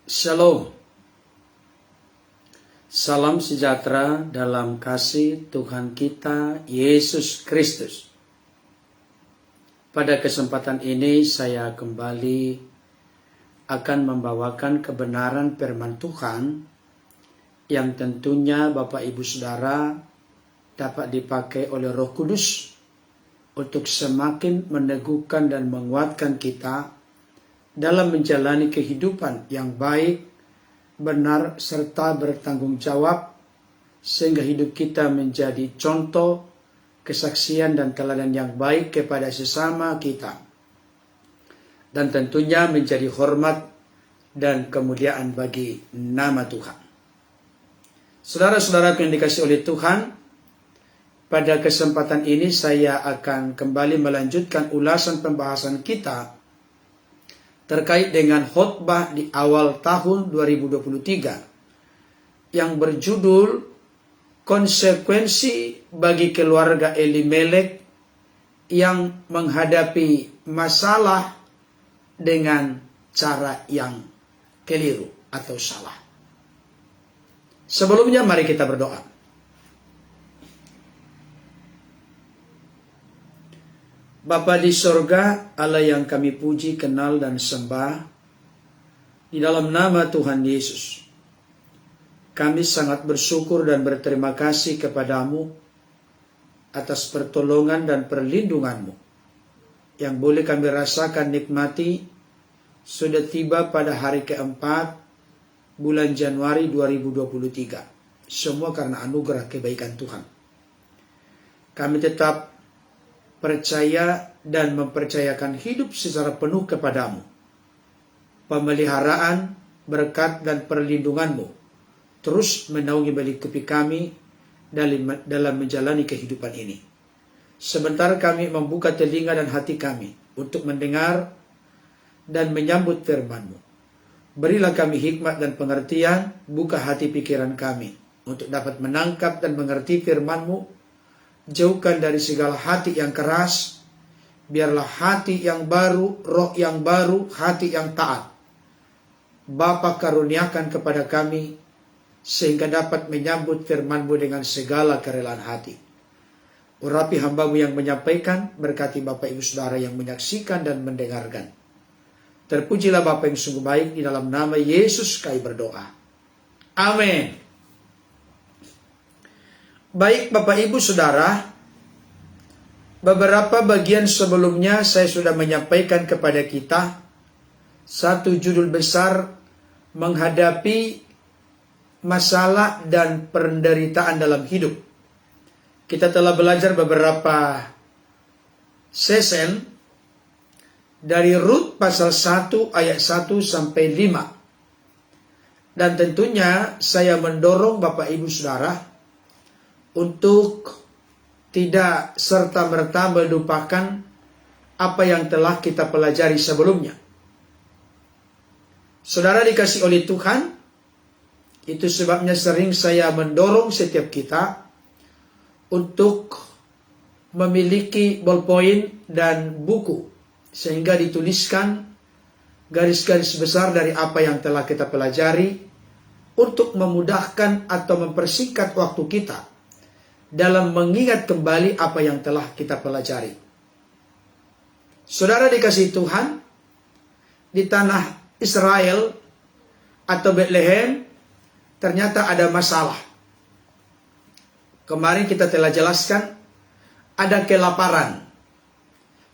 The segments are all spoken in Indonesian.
Shalom. Salam sejahtera dalam kasih Tuhan kita Yesus Kristus. Pada kesempatan ini saya kembali akan membawakan kebenaran firman Tuhan yang tentunya Bapak Ibu Saudara dapat dipakai oleh Roh Kudus untuk semakin meneguhkan dan menguatkan kita dalam menjalani kehidupan yang baik, benar, serta bertanggung jawab, sehingga hidup kita menjadi contoh, kesaksian, dan teladan yang baik kepada sesama kita. Dan tentunya menjadi hormat dan kemuliaan bagi nama Tuhan. Saudara-saudara yang dikasihi oleh Tuhan, pada kesempatan ini saya akan kembali melanjutkan ulasan pembahasan kita terkait dengan khotbah di awal tahun 2023 yang berjudul konsekuensi bagi keluarga Elimelek yang menghadapi masalah dengan cara yang keliru atau salah. Sebelumnya mari kita berdoa. Bapa di sorga, Allah yang kami puji, kenal, dan sembah, di dalam nama Tuhan Yesus, kami sangat bersyukur dan berterima kasih kepadamu atas pertolongan dan perlindunganmu yang boleh kami rasakan nikmati sudah tiba pada hari keempat bulan Januari 2023. Semua karena anugerah kebaikan Tuhan. Kami tetap percaya dan mempercayakan hidup secara penuh kepadamu. Pemeliharaan, berkat, dan perlindunganmu terus menaungi melingkupi kami dalam menjalani kehidupan ini. Sebentar kami membuka telinga dan hati kami untuk mendengar dan menyambut firman-Mu. Berilah kami hikmat dan pengertian, buka hati pikiran kami untuk dapat menangkap dan mengerti firman-Mu. Jauhkan dari segala hati yang keras, biarlah hati yang baru, roh yang baru, hati yang taat. Bapa karuniakan kepada kami, sehingga dapat menyambut firman-Mu dengan segala kerelaan hati. Urapi hamba-Mu yang menyampaikan, berkati Bapak Ibu Saudara yang menyaksikan dan mendengarkan. Terpujilah Bapa yang sungguh baik, di dalam nama Yesus kami berdoa. Amin. Baik Bapak Ibu Saudara, beberapa bagian sebelumnya saya sudah menyampaikan kepada kita satu judul besar menghadapi masalah dan penderitaan dalam hidup. Kita telah belajar beberapa sesen dari Rut pasal 1 ayat 1 sampai 5. Dan tentunya saya mendorong Bapak Ibu Saudara untuk tidak serta-merta melupakan apa yang telah kita pelajari sebelumnya. Saudara dikasih oleh Tuhan, itu sebabnya sering saya mendorong setiap kita untuk memiliki ballpoint dan buku, sehingga dituliskan garis-garis besar dari apa yang telah kita pelajari untuk memudahkan atau mempersingkat waktu kita dalam mengingat kembali apa yang telah kita pelajari. Saudara dikasihi Tuhan, di tanah Israel atau Bethlehem ternyata ada masalah. Kemarin kita telah jelaskan ada kelaparan.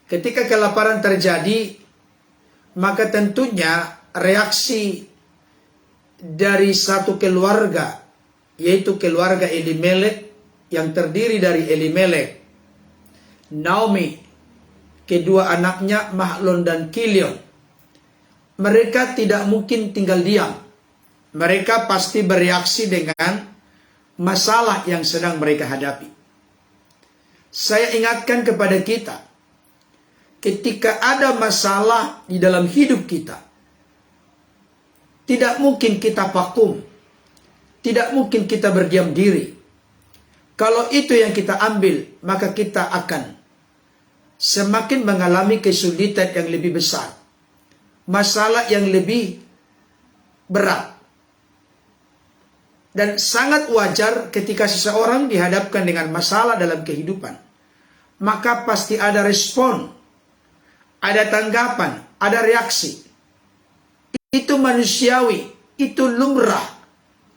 Ketika kelaparan terjadi, maka tentunya reaksi dari satu keluarga, yaitu keluarga Elimelek, yang terdiri dari Elimelek, Naomi, kedua anaknya Mahlon dan Kilion. Mereka tidak mungkin tinggal diam. Mereka pasti bereaksi dengan masalah yang sedang mereka hadapi. Saya ingatkan kepada kita, ketika ada masalah di dalam hidup kita, tidak mungkin kita vakum, tidak mungkin kita berdiam diri. Kalau itu yang kita ambil, maka kita akan semakin mengalami kesulitan yang lebih besar. Masalah yang lebih berat. Dan sangat wajar ketika seseorang dihadapkan dengan masalah dalam kehidupan, maka pasti ada respon, ada tanggapan, ada reaksi. Itu manusiawi, itu lumrah,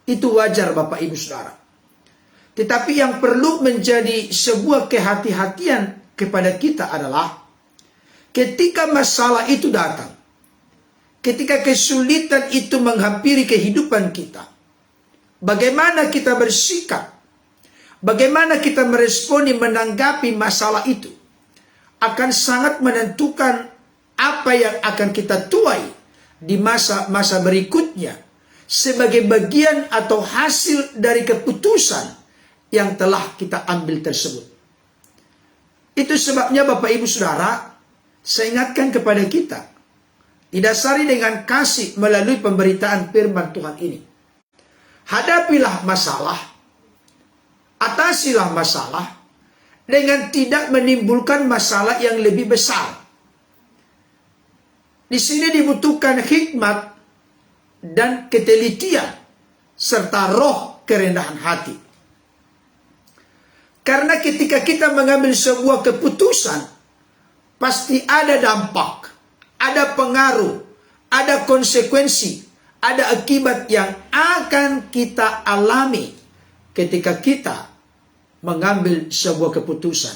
itu wajar Bapak Ibu Saudara. Tetapi yang perlu menjadi sebuah kehati-hatian kepada kita adalah ketika masalah itu datang, ketika kesulitan itu menghampiri kehidupan kita, bagaimana kita bersikap, bagaimana kita meresponi, menanggapi masalah itu, akan sangat menentukan apa yang akan kita tuai di masa-masa berikutnya sebagai bagian atau hasil dari keputusan yang telah kita ambil tersebut. Itu sebabnya Bapak Ibu Saudara, saya ingatkan kepada kita, didasari dengan kasih melalui pemberitaan firman Tuhan ini. Hadapilah masalah, atasilah masalah dengan tidak menimbulkan masalah yang lebih besar. Di sini dibutuhkan hikmat dan ketelitian serta roh kerendahan hati. Karena ketika kita mengambil sebuah keputusan, pasti ada dampak, ada pengaruh, ada konsekuensi, ada akibat yang akan kita alami ketika kita mengambil sebuah keputusan.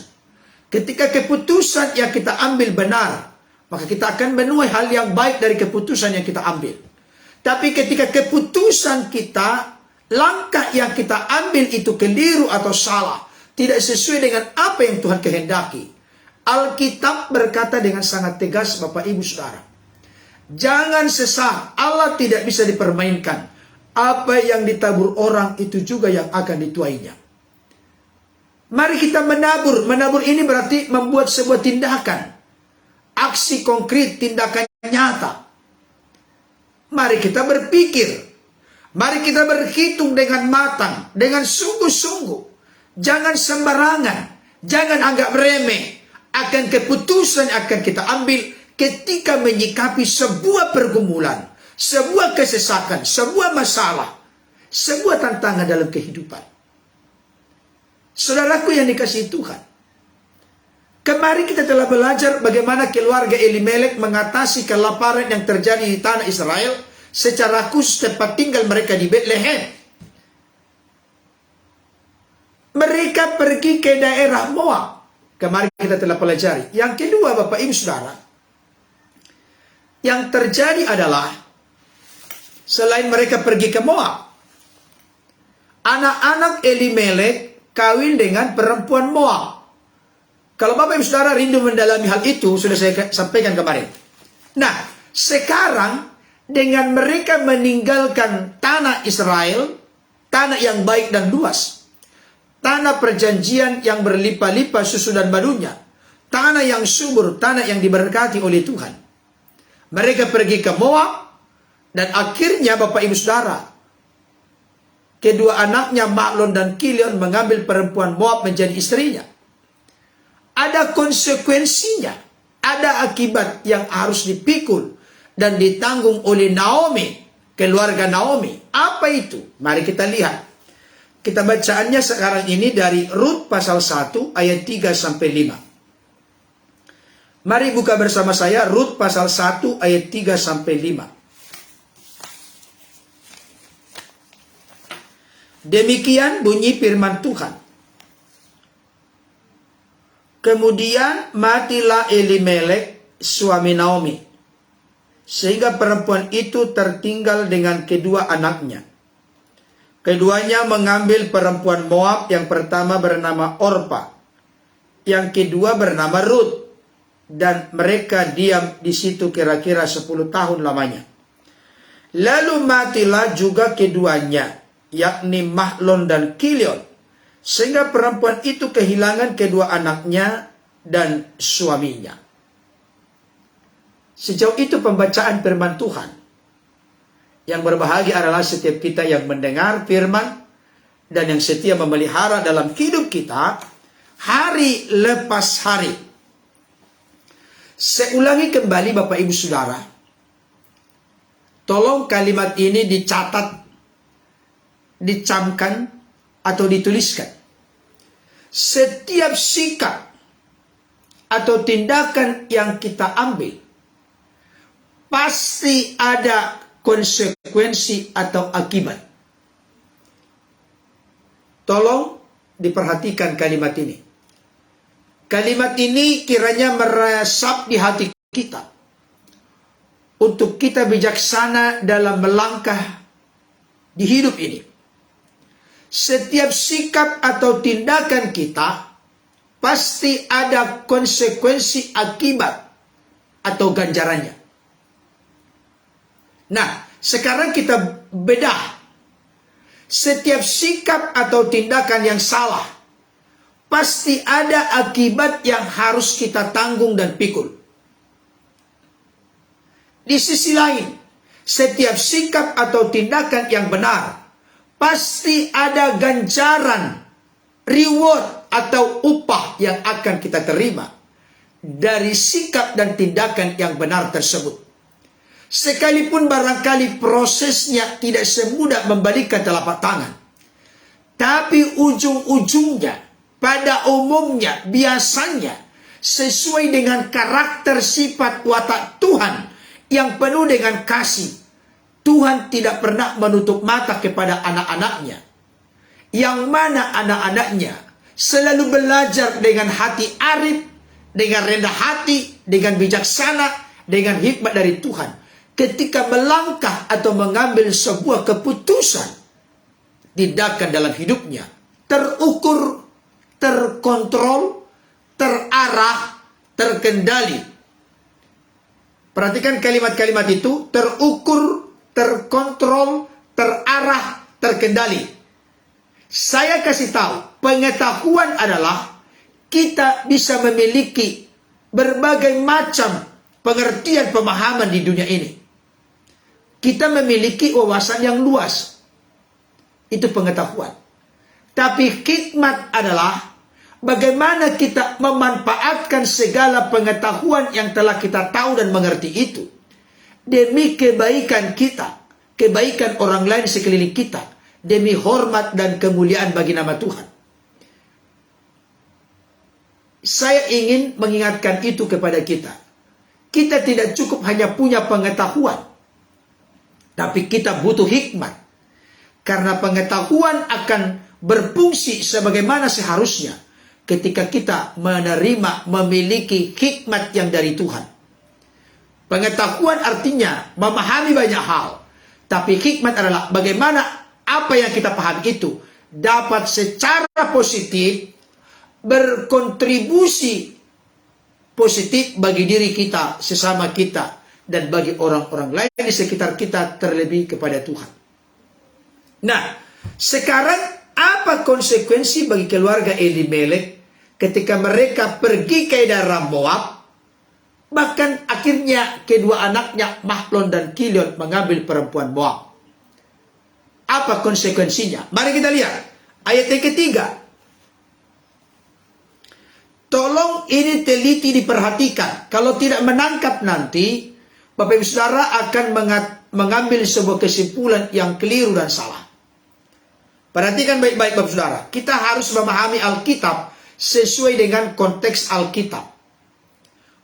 Ketika keputusan yang kita ambil benar, maka kita akan menuai hal yang baik dari keputusan yang kita ambil. Tapi ketika keputusan kita, langkah yang kita ambil itu keliru atau salah, tidak sesuai dengan apa yang Tuhan kehendaki, Alkitab berkata dengan sangat tegas Bapak Ibu Saudara, jangan sesat, Allah tidak bisa dipermainkan. Apa yang ditabur orang itu juga yang akan dituainya. Mari kita menabur. Menabur ini berarti membuat sebuah tindakan, aksi konkret, tindakan nyata. Mari kita berpikir, mari kita berhitung dengan matang, dengan sungguh-sungguh. Jangan sembarangan, jangan anggap remeh akan keputusan yang akan kita ambil ketika menyikapi sebuah pergumulan, sebuah kesesakan, sebuah masalah, sebuah tantangan dalam kehidupan. Saudaraku yang dikasihi Tuhan, kemarin kita telah belajar bagaimana keluarga Elimelek mengatasi kelaparan yang terjadi di tanah Israel, secara khusus tempat tinggal mereka di Betlehem. Mereka pergi ke daerah Moab. Kemarin kita telah pelajari. Yang kedua Bapak Ibu Saudara, yang terjadi adalah selain mereka pergi ke Moab, anak-anak Elimelek kawin dengan perempuan Moab. Kalau Bapak Ibu Saudara rindu mendalami hal itu, sudah saya sampaikan kemarin. Nah, sekarang dengan mereka meninggalkan tanah Israel, tanah yang baik dan luas, tanah perjanjian yang berlimpah-limpah susu dan madunya, tanah yang subur, tanah yang diberkati oleh Tuhan. Mereka pergi ke Moab, dan akhirnya Bapak Ibu Saudara, kedua anaknya Mahlon dan Kilion mengambil perempuan Moab menjadi istrinya. Ada konsekuensinya, ada akibat yang harus dipikul dan ditanggung oleh Naomi, keluarga Naomi. Apa itu? Mari kita lihat. Kita bacaannya sekarang ini dari Rut pasal 1 ayat 3 sampai 5. Mari buka bersama saya Rut pasal 1 ayat 3 sampai 5. Demikian bunyi firman Tuhan. Kemudian matilah Elimelek suami Naomi, sehingga perempuan itu tertinggal dengan kedua anaknya. Keduanya mengambil perempuan Moab, yang pertama bernama Orpa, yang kedua bernama Rut, dan mereka diam di situ kira-kira 10 tahun lamanya. Lalu matilah juga keduanya, yakni Mahlon dan Kilion, sehingga perempuan itu kehilangan kedua anaknya dan suaminya. Sejauh itu pembacaan firman Tuhan. Yang berbahagia adalah setiap kita yang mendengar firman dan yang setia memelihara dalam hidup kita hari lepas hari. Saya ulangi kembali Bapak Ibu Saudara, Tolong kalimat ini dicatat, dicamkan, atau dituliskan. Setiap sikap atau tindakan yang kita ambil pasti ada konsekuensi atau akibat. Tolong diperhatikan kalimat ini. Kalimat ini kiranya meresap di hati kita untuk kita bijaksana dalam melangkah di hidup ini. Setiap sikap atau tindakan kita pasti ada konsekuensi akibat atau ganjarannya. Nah, sekarang kita bedah. Setiap sikap atau tindakan yang salah pasti ada akibat yang harus kita tanggung dan pikul. Di sisi lain, setiap sikap atau tindakan yang benar pasti ada ganjaran, reward atau upah yang akan kita terima dari sikap dan tindakan yang benar tersebut. Sekalipun barangkali prosesnya tidak semudah membalikkan telapak tangan, tapi ujung-ujungnya, pada umumnya, biasanya sesuai dengan karakter sifat watak Tuhan yang penuh dengan kasih. Tuhan tidak pernah menutup mata kepada anak-anaknya, yang mana anak-anaknya selalu belajar dengan hati arif, dengan rendah hati, dengan bijaksana, dengan hikmat dari Tuhan. Ketika melangkah atau mengambil sebuah keputusan, tindakan dalam hidupnya terukur, terkontrol, terarah, terkendali. Perhatikan kalimat-kalimat itu: terukur, terkontrol, terarah, terkendali. Saya kasih tahu, pengetahuan adalah kita bisa memiliki berbagai macam pengertian pemahaman di dunia ini. Kita memiliki wawasan yang luas. Itu pengetahuan. Tapi hikmat adalah bagaimana kita memanfaatkan segala pengetahuan yang telah kita tahu dan mengerti itu demi kebaikan kita, kebaikan orang lain sekeliling kita, demi hormat dan kemuliaan bagi nama Tuhan. Saya ingin mengingatkan itu kepada kita. Kita tidak cukup hanya punya pengetahuan, tapi kita butuh hikmat. Karena pengetahuan akan berfungsi sebagaimana seharusnya ketika kita menerima, memiliki hikmat yang dari Tuhan. Pengetahuan artinya memahami banyak hal, tapi hikmat adalah bagaimana apa yang kita pahami itu dapat secara positif berkontribusi positif bagi diri kita, sesama kita, dan bagi orang-orang lain di sekitar kita, terlebih kepada Tuhan. Nah, sekarang apa konsekuensi bagi keluarga Elimelek ketika mereka pergi ke daerah Moab? Bahkan akhirnya kedua anaknya Mahlon dan Kilion mengambil perempuan Moab. Apa konsekuensinya? Mari kita lihat ayat yang ketiga. Tolong ini teliti diperhatikan. Kalau tidak menangkap nanti, Bapak Ibu Saudara akan mengambil sebuah kesimpulan yang keliru dan salah. Perhatikan baik-baik Bapak Saudara. Kita harus memahami Alkitab sesuai dengan konteks Alkitab.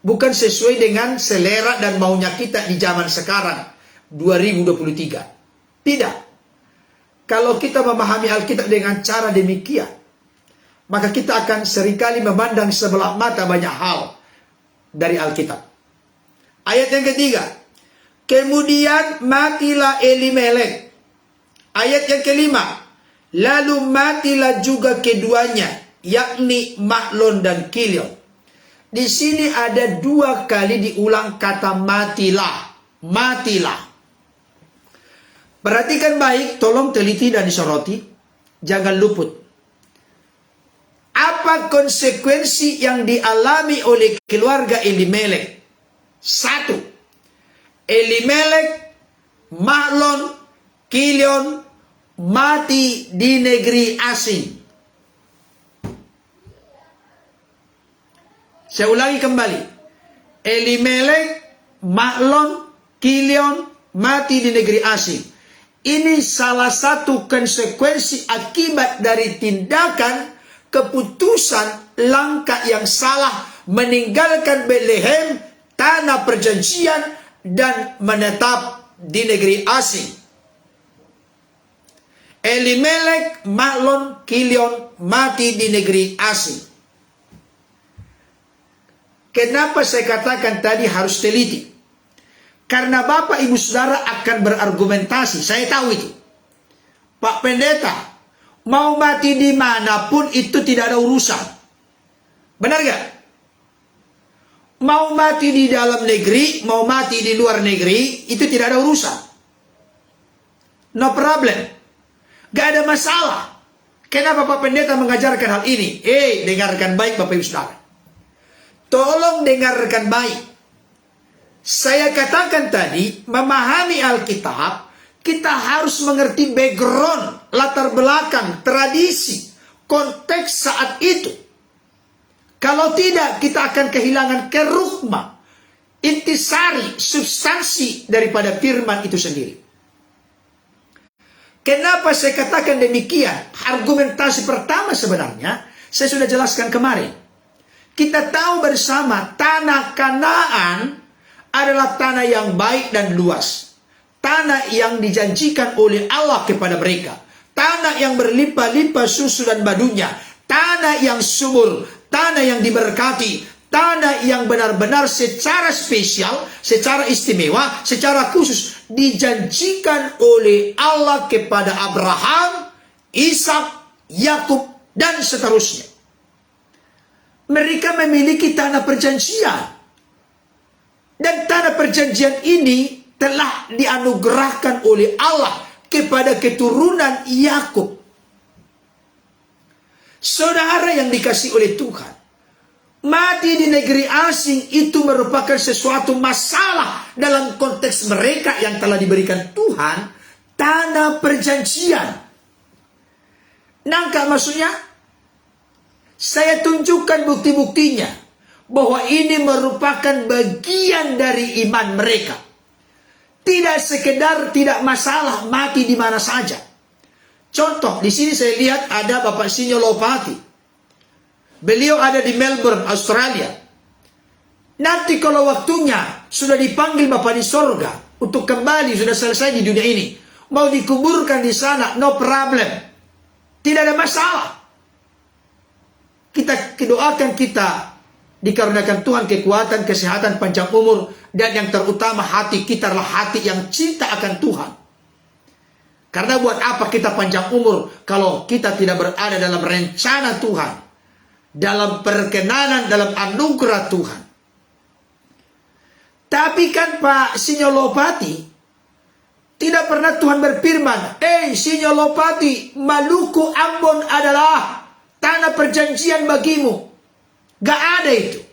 Bukan sesuai dengan selera dan maunya kita di zaman sekarang, 2023. Tidak. Kalau kita memahami Alkitab dengan cara demikian, maka kita akan seringkali memandang sebelah mata banyak hal dari Alkitab. Ayat yang ketiga. Kemudian matilah Elimelek. Ayat yang kelima. Lalu matilah juga keduanya, yakni Mahlon dan Kilion. Di sini ada dua kali diulang kata matilah. Matilah. Perhatikan baik, tolong teliti dan disoroti. Jangan luput. Apa konsekuensi yang dialami oleh keluarga Elimelek? Satu, Elimelek, Mahlon, Kilion mati di negeri asing. Saya ulangi kembali. Elimelek, Mahlon, Kilion mati di negeri asing. Ini salah satu konsekuensi akibat dari tindakan keputusan langkah yang salah meninggalkan Bethlehem, tanah perjanjian, dan menetap di negeri asing. Elimelek, Mahlon, Kilion mati di negeri asing. Kenapa saya katakan tadi harus teliti? Karena Bapak Ibu Saudara akan berargumentasi. Saya tahu itu. Pak Pendeta, mau mati dimanapun itu tidak ada urusan. Benar gak? Mau mati di dalam negeri, mau mati di luar negeri, itu tidak ada urusan. No problem. Gak ada masalah. Kenapa Pak Pendeta mengajarkan hal ini? Dengarkan baik Bapak Ibu Saudara. Tolong dengarkan baik. Saya katakan tadi, memahami Alkitab, kita harus mengerti background, latar belakang, tradisi, konteks saat itu. Kalau tidak, kita akan kehilangan kerukma, intisari, substansi daripada firman itu sendiri. Kenapa saya katakan demikian? Argumentasi pertama sebenarnya, saya sudah jelaskan kemarin. Kita tahu bersama tanah Kanaan adalah tanah yang baik dan luas. Tanah yang dijanjikan oleh Allah kepada mereka. Tanah yang berlimpah-limpah susu dan madunya. Tanah yang subur. Tanah yang diberkati. Tanah yang benar-benar secara spesial, secara istimewa, secara khusus dijanjikan oleh Allah kepada Abraham, Ishak, Yakub, dan seterusnya. Mereka memiliki tanah perjanjian. Dan tanah perjanjian ini telah dianugerahkan oleh Allah kepada keturunan Yakub. Saudara yang dikasihi oleh Tuhan, mati di negeri asing itu merupakan sesuatu masalah dalam konteks mereka yang telah diberikan Tuhan tanah perjanjian. Nangka maksudnya? Saya tunjukkan bukti-buktinya bahwa ini merupakan bagian dari iman mereka. Tidak sekedar tidak masalah mati di mana saja. Contoh, di sini saya lihat ada Bapak Sinyo Lopati. Beliau ada di Melbourne, Australia. Nanti kalau waktunya sudah dipanggil Bapak di sorga untuk kembali, sudah selesai di dunia ini, mau dikuburkan di sana, no problem. Tidak ada masalah. Kita doakan kita dikarenakan Tuhan kekuatan, kesehatan, panjang umur, dan yang terutama hati kita adalah hati yang cinta akan Tuhan. Karena buat apa kita panjang umur kalau kita tidak berada dalam rencana Tuhan, dalam perkenanan, dalam anugerah Tuhan. Tapi kan Pak Sinyolopati, tidak pernah Tuhan berfirman, Sinyolopati, Maluku Ambon adalah tanah perjanjian bagimu. Gak ada itu.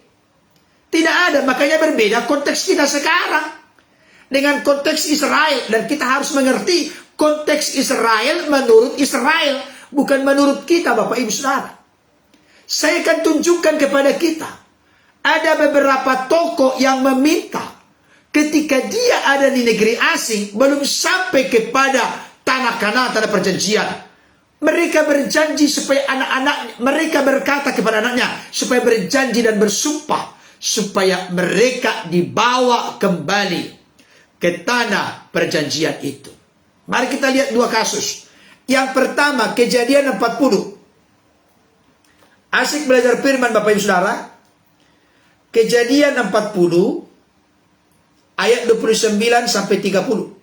Tidak ada. Makanya berbeda konteks kita sekarang dengan konteks Israel. Dan kita harus mengerti konteks Israel menurut Israel. Bukan menurut kita Bapak Ibu Saudara. Saya akan tunjukkan kepada kita. Ada beberapa tokoh yang meminta ketika dia ada di negeri asing belum sampai kepada tanah Kanaan, tanah perjanjian. Mereka berjanji supaya anak-anak, mereka berkata kepada anaknya supaya berjanji dan bersumpah supaya mereka dibawa kembali ke tanah perjanjian itu. Mari kita lihat dua kasus. Yang pertama, Kejadian 40. Asik belajar firman Bapak Ibu Saudara. Kejadian 40 ayat 29 sampai 30.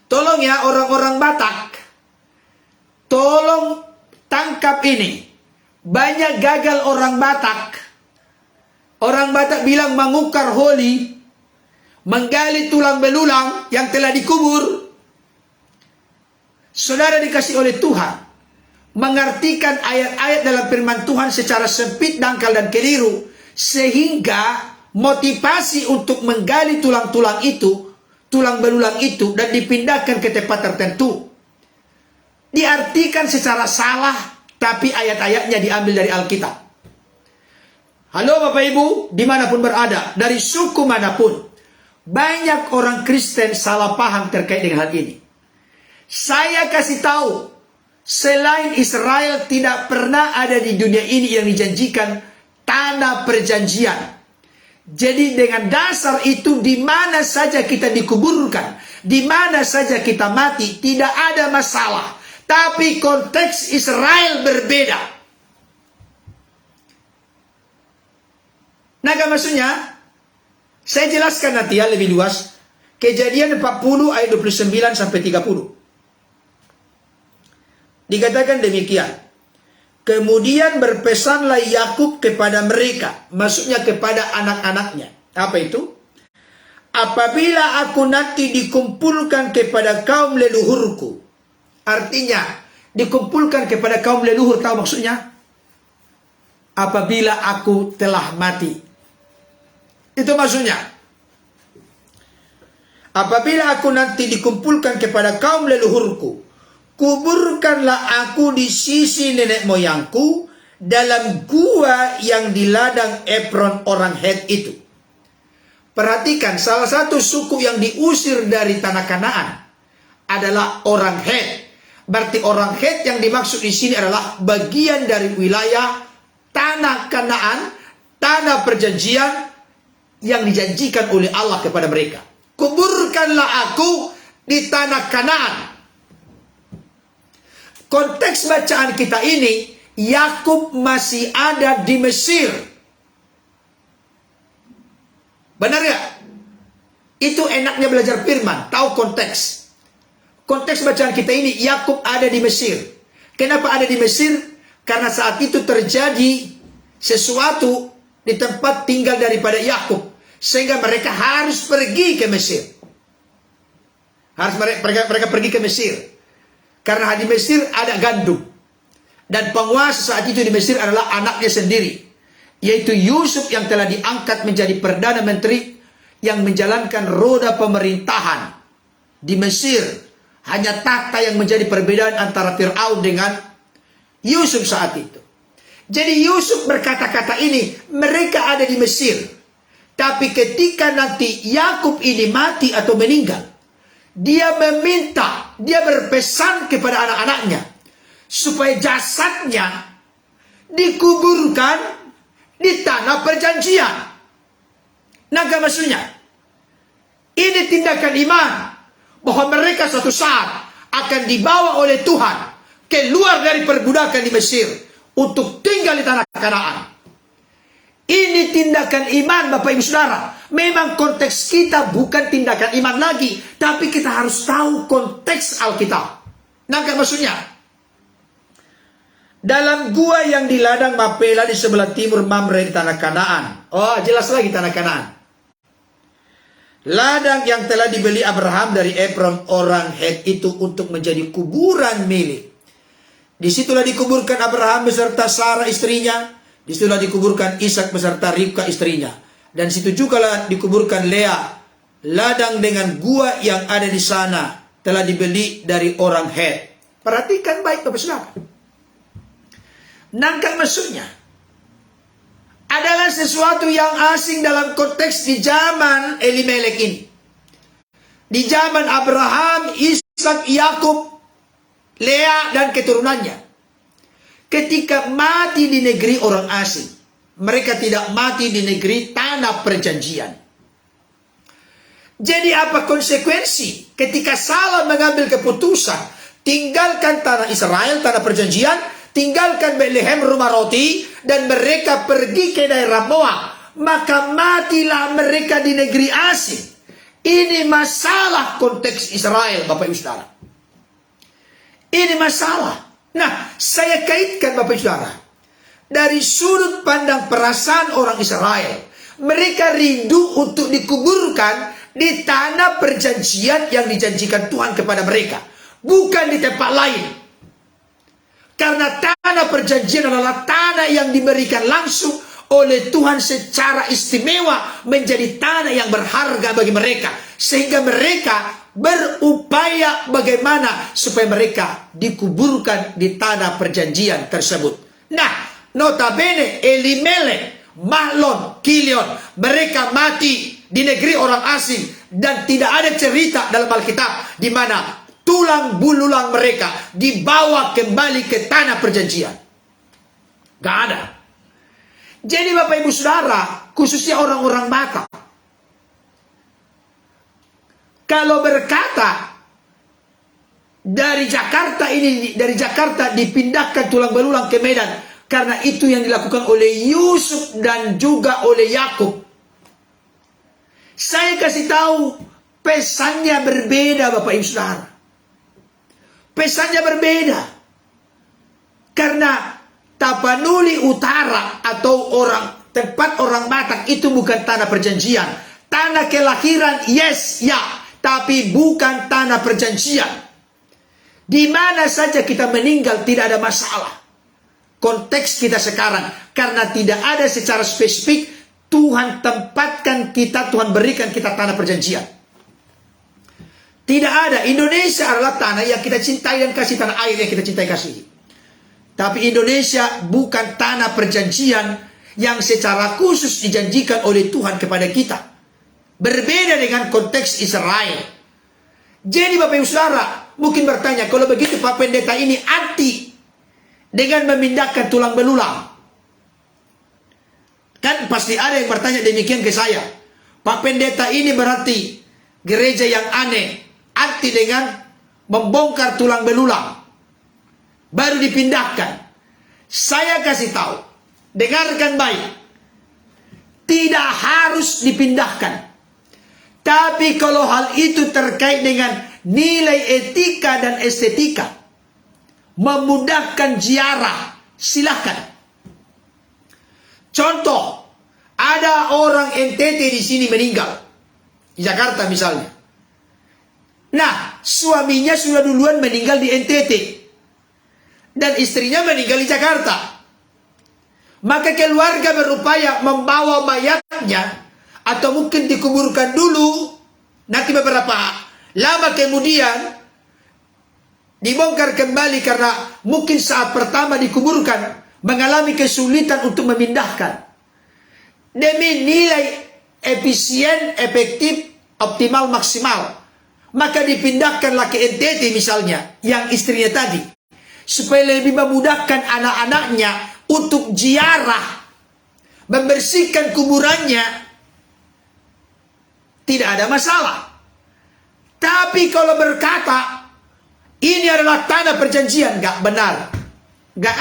Tolong ya orang-orang Batak, tolong tangkap ini. Banyak gagal orang Batak. Orang Batak bilang mengukar holi, menggali tulang belulang yang telah dikubur. Saudara dikasih oleh Tuhan, mengartikan ayat-ayat dalam firman Tuhan secara sempit, dangkal, dan keliru, sehingga motivasi untuk menggali tulang-tulang itu, tulang belulang itu, dan dipindahkan ke tempat tertentu diartikan secara salah, tapi ayat-ayatnya diambil dari Alkitab. Halo Bapak Ibu, dimanapun berada, dari suku manapun, Banyak orang Kristen salah paham terkait dengan hal ini. Saya kasih tahu, selain Israel tidak pernah ada di dunia ini yang dijanjikan tanah perjanjian. Jadi dengan dasar itu, di mana saja kita dikuburkan, di mana saja kita mati, tidak ada masalah. Tapi konteks Israel berbeda. Nah, maksudnya, saya jelaskan nanti ya lebih luas. Kejadian 40 ayat 29 sampai 30. Dikatakan demikian. Kemudian berpesanlah Yakub kepada mereka, maksudnya kepada anak-anaknya. Apa itu? Apabila aku nanti dikumpulkan kepada kaum leluhurku. Artinya, dikumpulkan kepada kaum leluhur, tahu maksudnya? Apabila aku telah mati. Itu maksudnya. Apabila aku nanti dikumpulkan kepada kaum leluhurku, kuburkanlah aku di sisi nenek moyangku dalam gua yang di ladang Efron orang Het itu. Perhatikan, salah satu suku yang diusir dari tanah Kanaan adalah orang Het. Berarti orang Het yang dimaksud di sini adalah bagian dari wilayah tanah Kanaan, tanah perjanjian yang dijanjikan oleh Allah kepada mereka. Kuburkanlah aku di tanah Kanaan. Konteks bacaan kita ini, Yakub masih ada di Mesir. Benar ya? Itu enaknya belajar firman, tahu konteks. Konteks bacaan kita ini, Yakub ada di Mesir. Kenapa ada di Mesir? Karena saat itu terjadi sesuatu di tempat tinggal daripada Yakub, sehingga mereka harus pergi ke Mesir. Mereka pergi ke Mesir. Karena di Mesir ada gandum. Dan penguasa saat itu di Mesir adalah anaknya sendiri, yaitu Yusuf yang telah diangkat menjadi Perdana Menteri yang menjalankan roda pemerintahan di Mesir. Hanya takhta yang menjadi perbedaan antara Fir'aun dengan Yusuf saat itu. Jadi Yusuf berkata-kata ini, mereka ada di Mesir. Tapi ketika nanti Yakub ini mati atau meninggal, dia meminta, dia berpesan kepada anak-anaknya supaya jasadnya dikuburkan di tanah perjanjian. Nah, maksudnya ini tindakan iman bahwa mereka suatu saat akan dibawa oleh Tuhan keluar dari perbudakan di Mesir untuk tinggal di tanah Kanaan. Ini tindakan iman, Bapak Ibu Saudara. Memang konteks kita bukan tindakan iman lagi, tapi kita harus tahu konteks Alkitab. Nah, maksudnya, dalam gua yang di ladang Mapela di sebelah timur Mamre di tanah Kanaan. Oh, jelas lagi tanah Kanaan. Ladang yang telah dibeli Abraham dari Efron orang Het itu untuk menjadi kuburan milik. Disitulah dikuburkan Abraham beserta Sarah istrinya. Disitulah dikuburkan Ishak beserta Ribka istrinya. Dan situ juga lah dikuburkan Lea. Ladang dengan gua yang ada di sana telah dibeli dari orang Het. Perhatikan baik Bapak Saudara. Nangka maksudnya adalah sesuatu yang asing dalam konteks di zaman Elimelek ini. Di zaman Abraham, Ishak, Yakub, Lea dan keturunannya. Ketika mati di negeri orang asing, mereka tidak mati di negeri tanah perjanjian. Jadi apa konsekuensi ketika salah mengambil keputusan, tinggalkan tanah Israel, tanah perjanjian, tinggalkan Bethlehem, rumah roti, dan mereka pergi ke daerah Moab, maka matilah mereka di negeri asing. Ini masalah konteks Israel, Bapak Ibu Saudara. Ini masalah. Nah, saya kaitkan Bapak Ibu Saudara, dari sudut pandang perasaan orang Israel, mereka rindu untuk dikuburkan di tanah perjanjian yang dijanjikan Tuhan kepada mereka, bukan di tempat lain. Karena tanah perjanjian adalah tanah yang diberikan langsung oleh Tuhan secara istimewa menjadi tanah yang berharga bagi mereka, sehingga mereka berupaya bagaimana supaya mereka dikuburkan di tanah perjanjian tersebut. Nah, notabene Elimelek, Mahlon, Kilion, mereka mati di negeri orang asing Dan tidak ada cerita dalam Alkitab di mana tulang belulang mereka dibawa kembali ke tanah perjanjian. Gak ada. Jadi Bapak Ibu Saudara, khususnya orang-orang Batak, kalau berkata dari Jakarta dipindahkan tulang belulang ke Medan, karena itu yang dilakukan oleh Yusuf dan juga oleh Yakub. Saya kasih tahu, pesannya berbeda Bapak Ibu Saudara. Pesannya berbeda. Karena Tapanuli Utara atau tempat orang Batak itu bukan tanah perjanjian. Tanah kelahiran, yes, ya. Tapi bukan tanah perjanjian. Di mana saja kita meninggal tidak ada masalah. Konteks kita sekarang, karena tidak ada secara spesifik, Tuhan tempatkan kita, Tuhan berikan kita tanah perjanjian. Tidak ada. Indonesia adalah tanah yang kita cintai dan kasih, tanah air yang kita cintai kasih. Tapi Indonesia bukan tanah perjanjian yang secara khusus dijanjikan oleh Tuhan kepada kita. Berbeda dengan konteks Israel. Jadi Bapak Ibu Saudara, mungkin bertanya, kalau begitu Pak Pendeta ini anti dengan memindahkan tulang belulang. Kan pasti ada yang bertanya demikian ke saya. Pak Pendeta ini berarti gereja yang aneh, anti dengan membongkar tulang belulang, baru dipindahkan. Saya kasih tahu, dengarkan baik, tidak harus dipindahkan. Tapi kalau hal itu terkait dengan nilai etika dan estetika, memudahkan ziarah, silakan. Contoh, ada orang NTT di sini meninggal, di Jakarta misalnya. Nah, suaminya sudah duluan meninggal di NTT, dan istrinya meninggal di Jakarta. Maka keluarga berupaya membawa mayatnya, atau mungkin dikuburkan dulu, nanti beberapa lama kemudian dibongkar kembali, karena mungkin saat pertama dikuburkan mengalami kesulitan untuk memindahkan. Demi nilai efisien, efektif, optimal, maksimal, maka dipindahkanlah ke NTT misalnya, yang istrinya tadi, supaya lebih memudahkan anak-anaknya untuk ziarah, membersihkan kuburannya. Tidak ada masalah. Tapi kalau berkata ini adalah tanah perjanjian, gak benar. Gak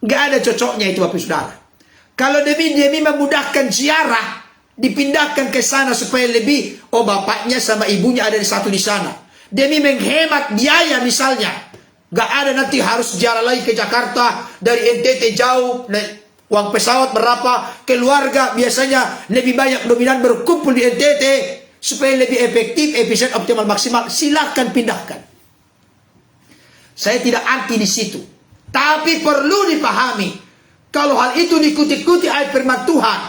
ada cocoknya itu Bapak Saudara. Kalau demi memudahkan ziarah, dipindahkan ke sana supaya lebih, bapaknya sama ibunya ada di satu di sana. Demi menghemat biaya misalnya, gak ada nanti harus ziarah lagi ke Jakarta dari NTT jauh. Uang pesawat berapa, keluarga biasanya lebih banyak dominan berkumpul di NTT supaya lebih efektif, efisien, optimal, maksimal. Silakan pindahkan. Saya tidak anti di situ. Tapi perlu dipahami, kalau hal itu diikuti ayat firman Tuhan,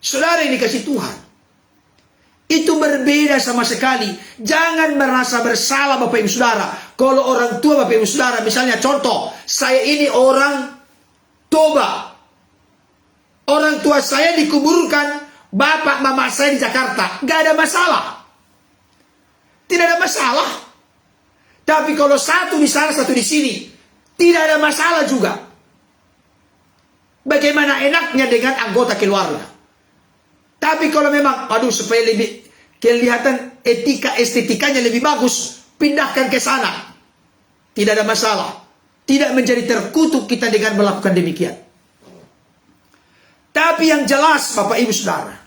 saudara yang dikasih Tuhan, itu berbeda sama sekali. Jangan merasa bersalah Bapak Ibu Saudara. Kalau orang tua Bapak Ibu Saudara, misalnya contoh, saya ini orang Toba, orang tua saya dikuburkan, bapak mama saya di Jakarta, gak ada masalah. Tidak ada masalah. Tapi kalau satu di sana, satu di sini, tidak ada masalah juga. Bagaimana enaknya dengan anggota keluarga. Tapi kalau memang, supaya lebih kelihatan etika estetikanya lebih bagus, pindahkan ke sana. Tidak ada masalah. Tidak menjadi terkutuk kita dengan melakukan demikian. Tapi yang jelas Bapak Ibu Saudara,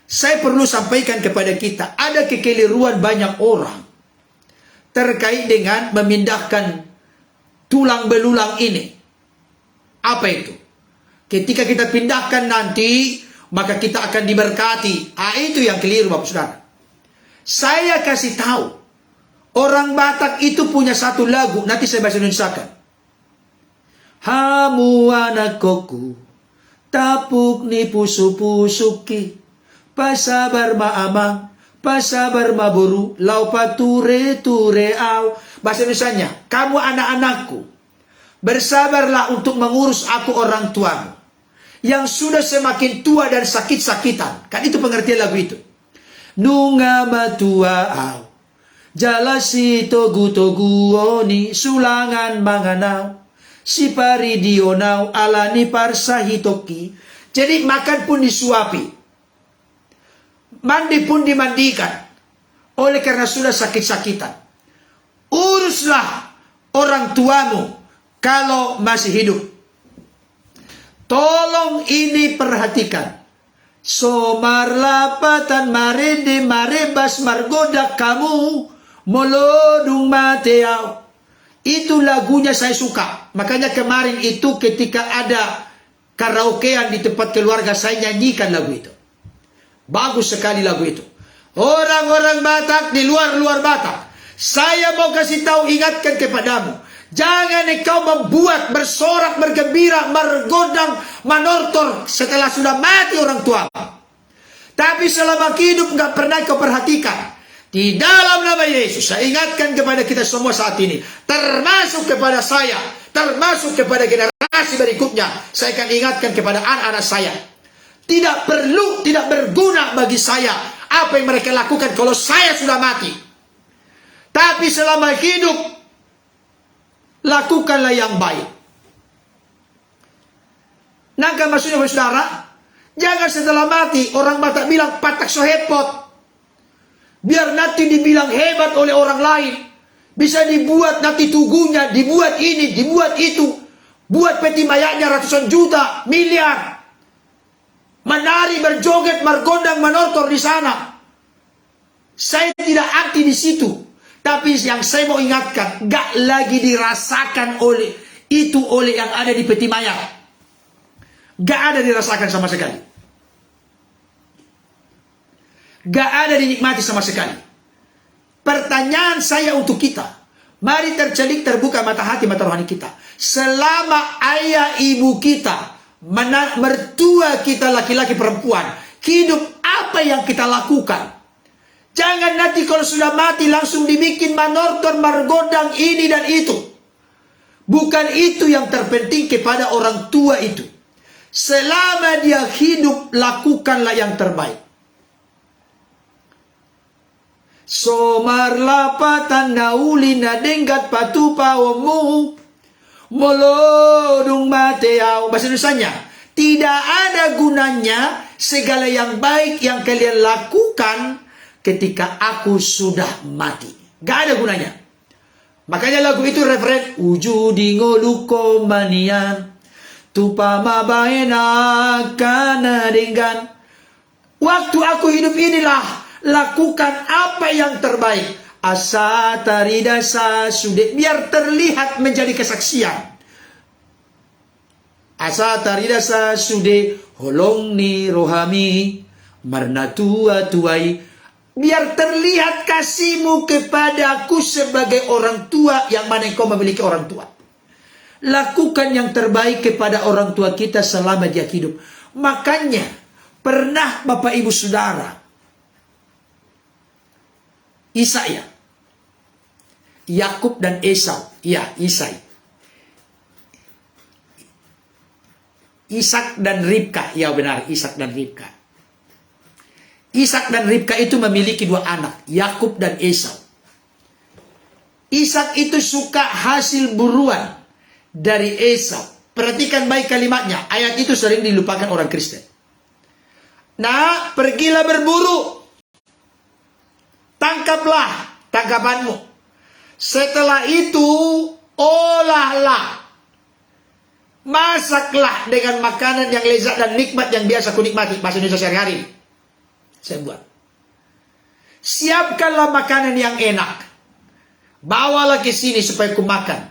saya perlu sampaikan kepada kita, ada kekeliruan banyak orang terkait dengan memindahkan tulang belulang ini. Apa itu? Ketika kita pindahkan nanti, maka kita akan diberkati. Itu yang keliru Bapak Saudara. Saya kasih tahu, orang Batak itu punya satu lagu, nanti saya bahasa Indonesiakan. Hamu anakku, tapuk ni pusu-pusuki, pasabar maamang, pasabar maburu, lau pature tureau. Bahasa Indonesianya, kamu anak-anakku, bersabarlah untuk mengurus aku orang tuamu, yang sudah semakin tua dan sakit-sakitan. Kan itu pengertian lagu itu. nunga matua au. Jalasi togu-togu oni sulangan manganau. Si paridionau alani parsahitoki. Jadi makan pun disuapi. Mandi pun dimandikan. Oleh karena sudah sakit-sakitan. Uruslah orang tuamu kalau masih hidup. Tolong ini perhatikan. Somar lapatan marede marebas margoda kamu molodung mateau. Itu lagunya saya suka. Makanya kemarin itu ketika ada karaokean di tempat keluarga saya nyanyikan lagu itu. Bagus sekali lagu itu. Orang-orang Batak di luar Batak. Saya mau kasih tahu, ingatkan kepadamu. Jangan engkau membuat bersorak, bergembira, mergodang, manortor setelah sudah mati orang tua. Tapi selama hidup nggak pernah kau perhatikan. Di dalam nama Yesus, saya ingatkan kepada kita semua saat ini. Termasuk kepada saya. Termasuk kepada generasi berikutnya. Saya akan ingatkan kepada anak-anak saya. Tidak perlu, tidak berguna bagi saya apa yang mereka lakukan kalau saya sudah mati. Tapi selama hidup, lakukanlah yang baik. Nangka maksudnya saudara, jangan setelah mati orang Batak bilang patak sohepot. Biar nanti dibilang hebat oleh orang lain. Bisa dibuat nanti tugunya, dibuat ini, dibuat itu. Buat peti mayatnya ratusan juta, miliar. Menari, berjoget, mergondang, menortor di sana. Saya tidak anti di situ. Tapi yang saya mau ingatkan, gak lagi dirasakan oleh yang ada di peti mayat. Gak ada dirasakan sama sekali. Gak ada dinikmati sama sekali. Pertanyaan saya untuk kita, mari tercelik terbuka mata hati, mata rohani kita. Selama ayah ibu kita, mertua kita laki-laki perempuan, hidup apa yang kita lakukan? Jangan nanti kalau sudah mati langsung dibikin manortor, margodang ini dan itu. Bukan itu yang terpenting kepada orang tua itu. Selama dia hidup, lakukanlah yang terbaik. Somar lapatan nauli na denggat patupa omu molodung mateau. Bahasa Indonesianya, tidak ada gunanya segala yang baik yang kalian lakukan ketika aku sudah mati. Gak ada gunanya. Makanya lagu itu referen ujudi ngoluko manian tupama baena kana dengan. Waktu aku hidup inilah lakukan apa yang terbaik. Asa taridasa sude, biar terlihat menjadi kesaksian. Asa taridasa sude holong ni rohami marnatua tuai, biar terlihat kasihmu kepadaku sebagai orang tua yang mana engkau memiliki orang tua. Lakukan yang terbaik kepada orang tua kita selama dia hidup. Makanya pernah Bapak Ibu Saudara, Isai, Yakub dan Esau, ya Isai, Ishak dan Ribka, ya benar, Ishak dan Ribka. Ishak dan Ribka itu memiliki dua anak, Yakub dan Esau. Ishak itu suka hasil buruan dari Esau. Perhatikan baik kalimatnya, ayat itu sering dilupakan orang Kristen. Nah, pergilah berburu. Tangkaplah tangkapanmu. Setelah itu, olahlah. Masaklah dengan makanan yang lezat dan nikmat yang biasa ku nikmati. Bahasa Indonesia sehari-hari. Saya buat. Siapkanlah makanan yang enak. Bawalah ke sini supaya ku makan.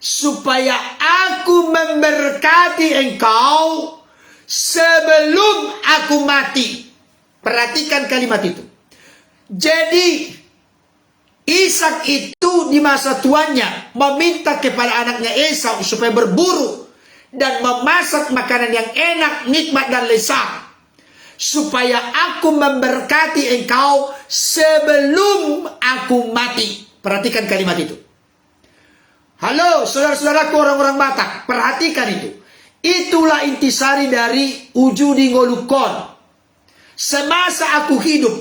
Supaya aku memberkati engkau sebelum aku mati. Perhatikan kalimat itu. Jadi Ishak itu di masa tuanya meminta kepada anaknya Esau supaya berburu dan memasak makanan yang enak, nikmat dan lezat, supaya aku memberkati engkau sebelum aku mati. Perhatikan kalimat itu. Halo saudara-saudaraku orang-orang Batak, perhatikan itu. Itulah intisari dari ujudi ngolukon. Semasa aku hidup,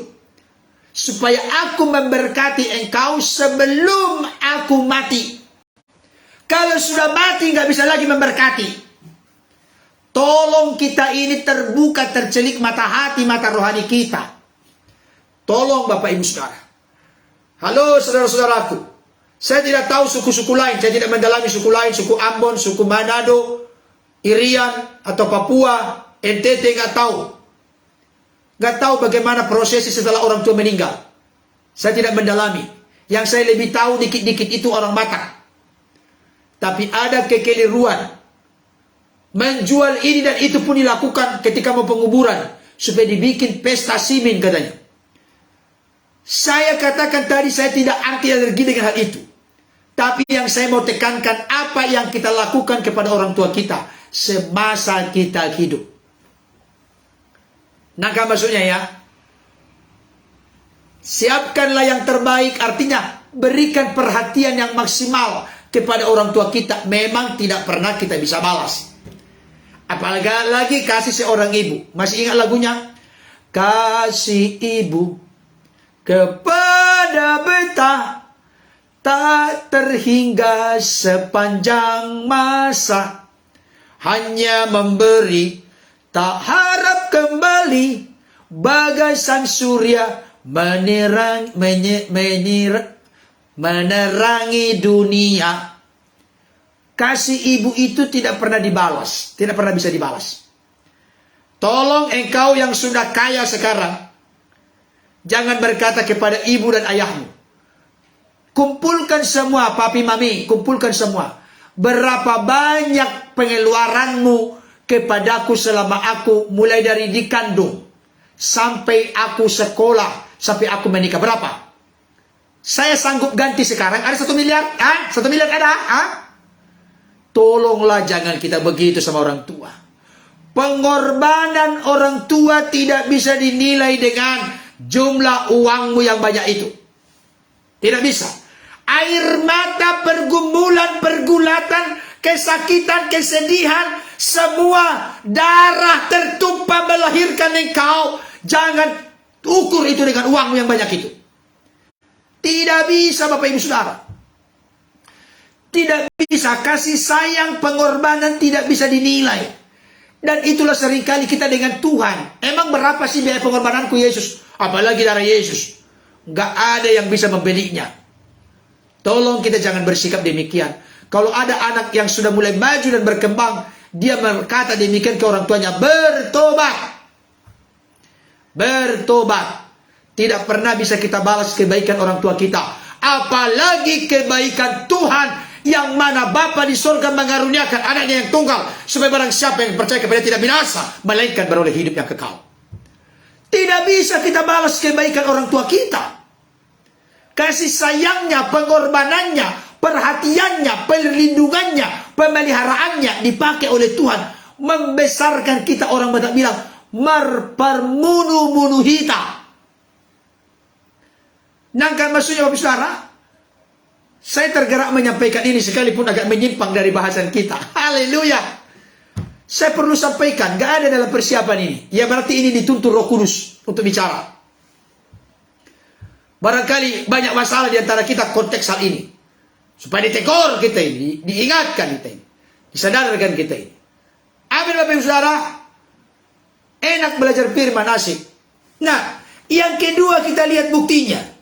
supaya aku memberkati engkau sebelum aku mati. Kalau sudah mati nggak bisa lagi memberkati. Tolong kita ini terbuka, tercelik mata hati, mata rohani kita. Tolong Bapak Ibu Saudara. Halo saudara-saudaraku. Saya tidak tahu suku-suku lain. Saya tidak mendalami suku lain. Suku Ambon, suku Manado, Irian, atau Papua, NTT nggak tahu. Nggak tahu bagaimana prosesi setelah orang tua meninggal. Saya tidak mendalami. Yang saya lebih tahu dikit-dikit itu orang Batak. Tapi ada kekeliruan. Menjual ini dan itu pun dilakukan ketika mau penguburan. Supaya dibikin pesta simin katanya. Saya katakan tadi saya tidak anti alergi dengan hal itu. Tapi yang saya mau tekankan apa yang kita lakukan kepada orang tua kita. Semasa kita hidup. Nangka maksudnya ya. Siapkanlah yang terbaik. Artinya berikan perhatian yang maksimal kepada orang tua kita. Memang tidak pernah kita bisa balas. Apalagi lagi kasih seorang ibu. Masih ingat lagunya? Kasih ibu kepada beta tak terhingga sepanjang masa. Hanya memberi tak harap kembali. Bagai sang surya menerangi dunia. Kasih ibu itu tidak pernah dibalas. Tidak pernah bisa dibalas. Tolong engkau yang sudah kaya sekarang. Jangan berkata kepada ibu dan ayahmu. Kumpulkan semua, papi mami. Kumpulkan semua. Berapa banyak pengeluaranmu kepadaku selama aku mulai dari dikandung. Sampai aku sekolah. Sampai aku menikah. Berapa? Saya sanggup ganti sekarang. Ada 1 miliar? 1 miliar ada? Tolonglah jangan kita begitu sama orang tua. Pengorbanan orang tua tidak bisa dinilai dengan jumlah uangmu yang banyak itu. Tidak bisa. Air mata, pergumulan, pergulatan, kesakitan, kesedihan, semua darah tertumpah melahirkan engkau. Jangan ukur itu dengan uangmu yang banyak itu. Tidak bisa Bapak Ibu Saudara. Tidak bisa. Kasih sayang, pengorbanan tidak bisa dinilai. Dan itulah seringkali kita dengan Tuhan. Emang berapa sih biaya pengorbananku Yesus? Apalagi darah Yesus. Gak ada yang bisa membelinya. Tolong kita jangan bersikap demikian. Kalau ada anak yang sudah mulai maju dan berkembang, dia berkata demikian ke orang tuanya, bertobat. Bertobat. Tidak pernah bisa kita balas kebaikan orang tua kita. Apalagi kebaikan Tuhan. Yang mana Bapa di surga mengaruniakan anaknya yang tunggal. Supaya barang siapa yang percaya kepada tidak binasa. Melainkan beroleh hidup yang kekal. Tidak bisa kita balas kebaikan orang tua kita. Kasih sayangnya, pengorbanannya, perhatiannya, perlindungannya, pemeliharaannya dipakai oleh Tuhan. Membesarkan kita, orang Batak bilang, marparmunu-munu hita. Nangkan maksudnya Bapak Saudara? Saya tergerak menyampaikan ini sekalipun agak menyimpang dari bahasan kita. Haleluya. Saya perlu sampaikan, gak ada dalam persiapan ini. Ya berarti ini dituntut Roh Kudus untuk bicara. Barangkali banyak masalah di antara kita konteks hal ini. Supaya ditegur kita ini, diingatkan kita ini. Disadarkan kita ini. Amin Bapak Ibu Saudara. Enak belajar firman, asik. Nah, yang kedua kita lihat buktinya.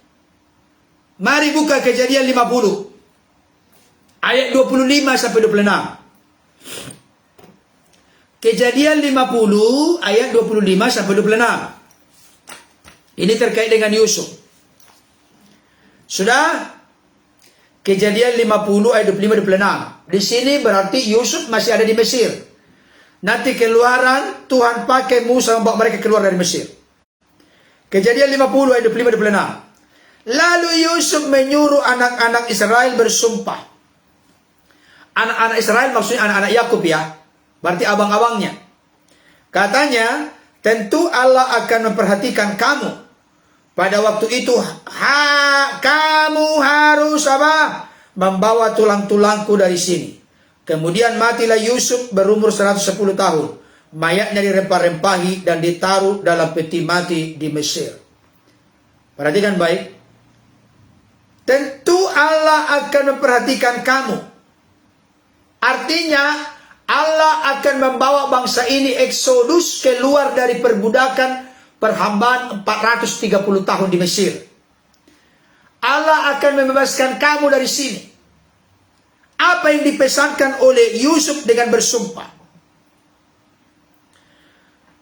Mari buka Kejadian 50. Ayat 25 sampai 26. Kejadian 50 ayat 25 sampai 26. Ini terkait dengan Yusuf. Sudah? Kejadian 50 ayat 25 26. Di sini berarti Yusuf masih ada di Mesir. Nanti keluaran Tuhan pakai Musa membawa mereka keluar dari Mesir. Kejadian 50 ayat 25 26. Lalu Yusuf menyuruh anak-anak Israel bersumpah. Anak-anak Israel maksudnya anak-anak Yakub ya. Berarti abang-abangnya. Katanya, tentu Allah akan memperhatikan kamu. Pada waktu itu, kamu harus apa? Membawa tulang-tulangku dari sini. Kemudian matilah Yusuf berumur 110 tahun. Mayatnya dirempah-rempahi dan ditaruh dalam peti mati di Mesir. Perhatikan baik. Tentu Allah akan memperhatikan kamu. Artinya Allah akan membawa bangsa ini eksodus keluar dari perbudakan perhambaan 430 tahun di Mesir. Allah akan membebaskan kamu dari sini. Apa yang dipesankan oleh Yusuf dengan bersumpah?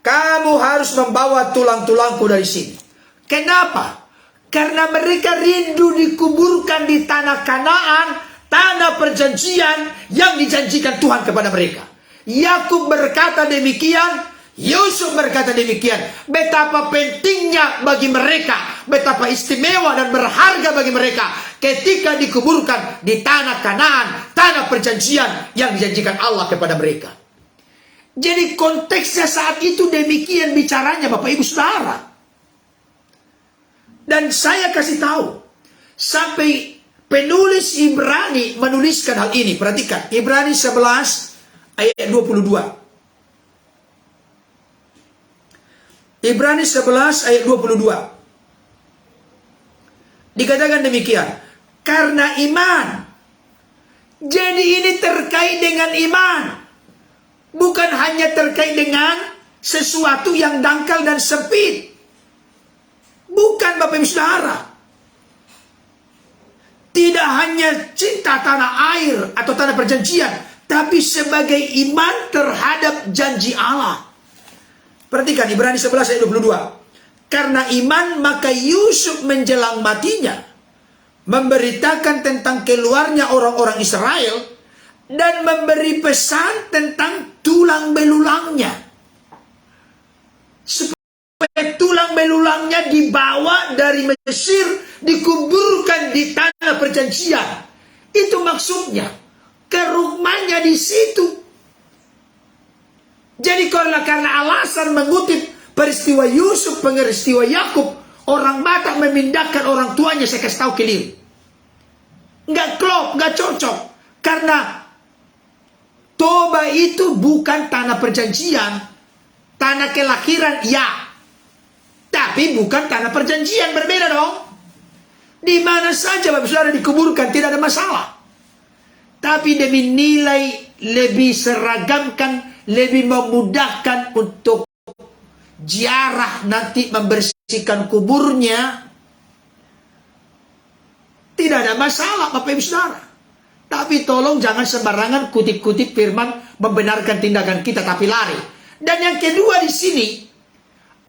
Kamu harus membawa tulang-tulangku dari sini. Kenapa? Karena mereka rindu dikuburkan di tanah Kanaan, tanah perjanjian yang dijanjikan Tuhan kepada mereka. Yakub berkata demikian, Yusuf berkata demikian. Betapa pentingnya bagi mereka, betapa istimewa dan berharga bagi mereka ketika dikuburkan di tanah Kanaan, tanah perjanjian yang dijanjikan Allah kepada mereka. Jadi konteksnya saat itu demikian bicaranya Bapak Ibu Saudara. Dan saya kasih tahu, sampai penulis Ibrani menuliskan hal ini. Perhatikan, Ibrani 11 ayat 22. Ibrani 11 ayat 22. Dikatakan demikian. Karena iman. Jadi ini terkait dengan iman. Bukan hanya terkait dengan sesuatu yang dangkal dan sempit. Bukan Bapak Ibu Saudara. Tidak hanya cinta tanah air atau tanah perjanjian. Tapi sebagai iman terhadap janji Allah. Perhatikan Ibrani 11 ayat 22. Karena iman maka Yusuf menjelang matinya memberitakan tentang keluarnya orang-orang Israel dan memberi pesan tentang tulang belulangnya. Supaya tulang belulangnya dibawa dari Mesir, dikuburkan di tanah perjanjian. Itu maksudnya. Kerukmannya di situ. Jadi karena alasan mengutip peristiwa Yusuf, peristiwa Yakub, orang Batak memindahkan orang tuanya, saya kasih tahu keliru. Nggak klop, nggak cocok. Karena Toba itu bukan tanah perjanjian, tanah kelahiran ya, tapi bukan tanah perjanjian, berbeda dong. Di mana saja Bapak Saudara dikuburkan tidak ada masalah. Tapi demi nilai lebih seragamkan, lebih memudahkan untuk ziarah nanti membersihkan kuburnya, tidak ada masalah Bapak Ibu Saudara. Tapi tolong jangan sembarangan kutip-kutip firman membenarkan tindakan kita tapi lari. Dan yang kedua di sini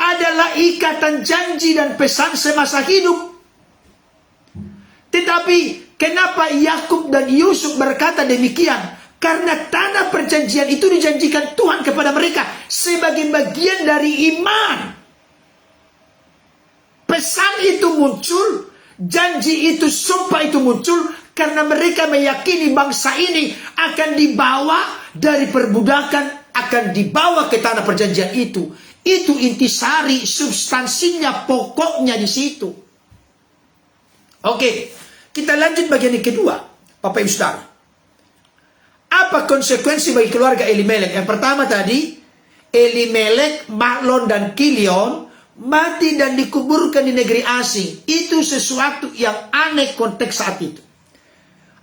adalah ikatan janji dan pesan semasa hidup. Tetapi kenapa Yakub dan Yusuf berkata demikian? Karena tanah perjanjian itu dijanjikan Tuhan kepada mereka sebagai bagian dari iman. Pesan itu muncul, janji itu, sumpah itu muncul karena mereka meyakini bangsa ini akan dibawa dari perbudakan, akan dibawa ke tanah perjanjian itu. Itu intisari, substansinya, pokoknya di situ. Oke, kita lanjut bagian yang kedua, Bapak Ibu Saudara. Apa konsekuensi bagi keluarga Elimelek? Yang pertama tadi, Elimelek, Mahlon dan Kilion mati dan dikuburkan di negeri asing. Itu sesuatu yang aneh konteks saat itu.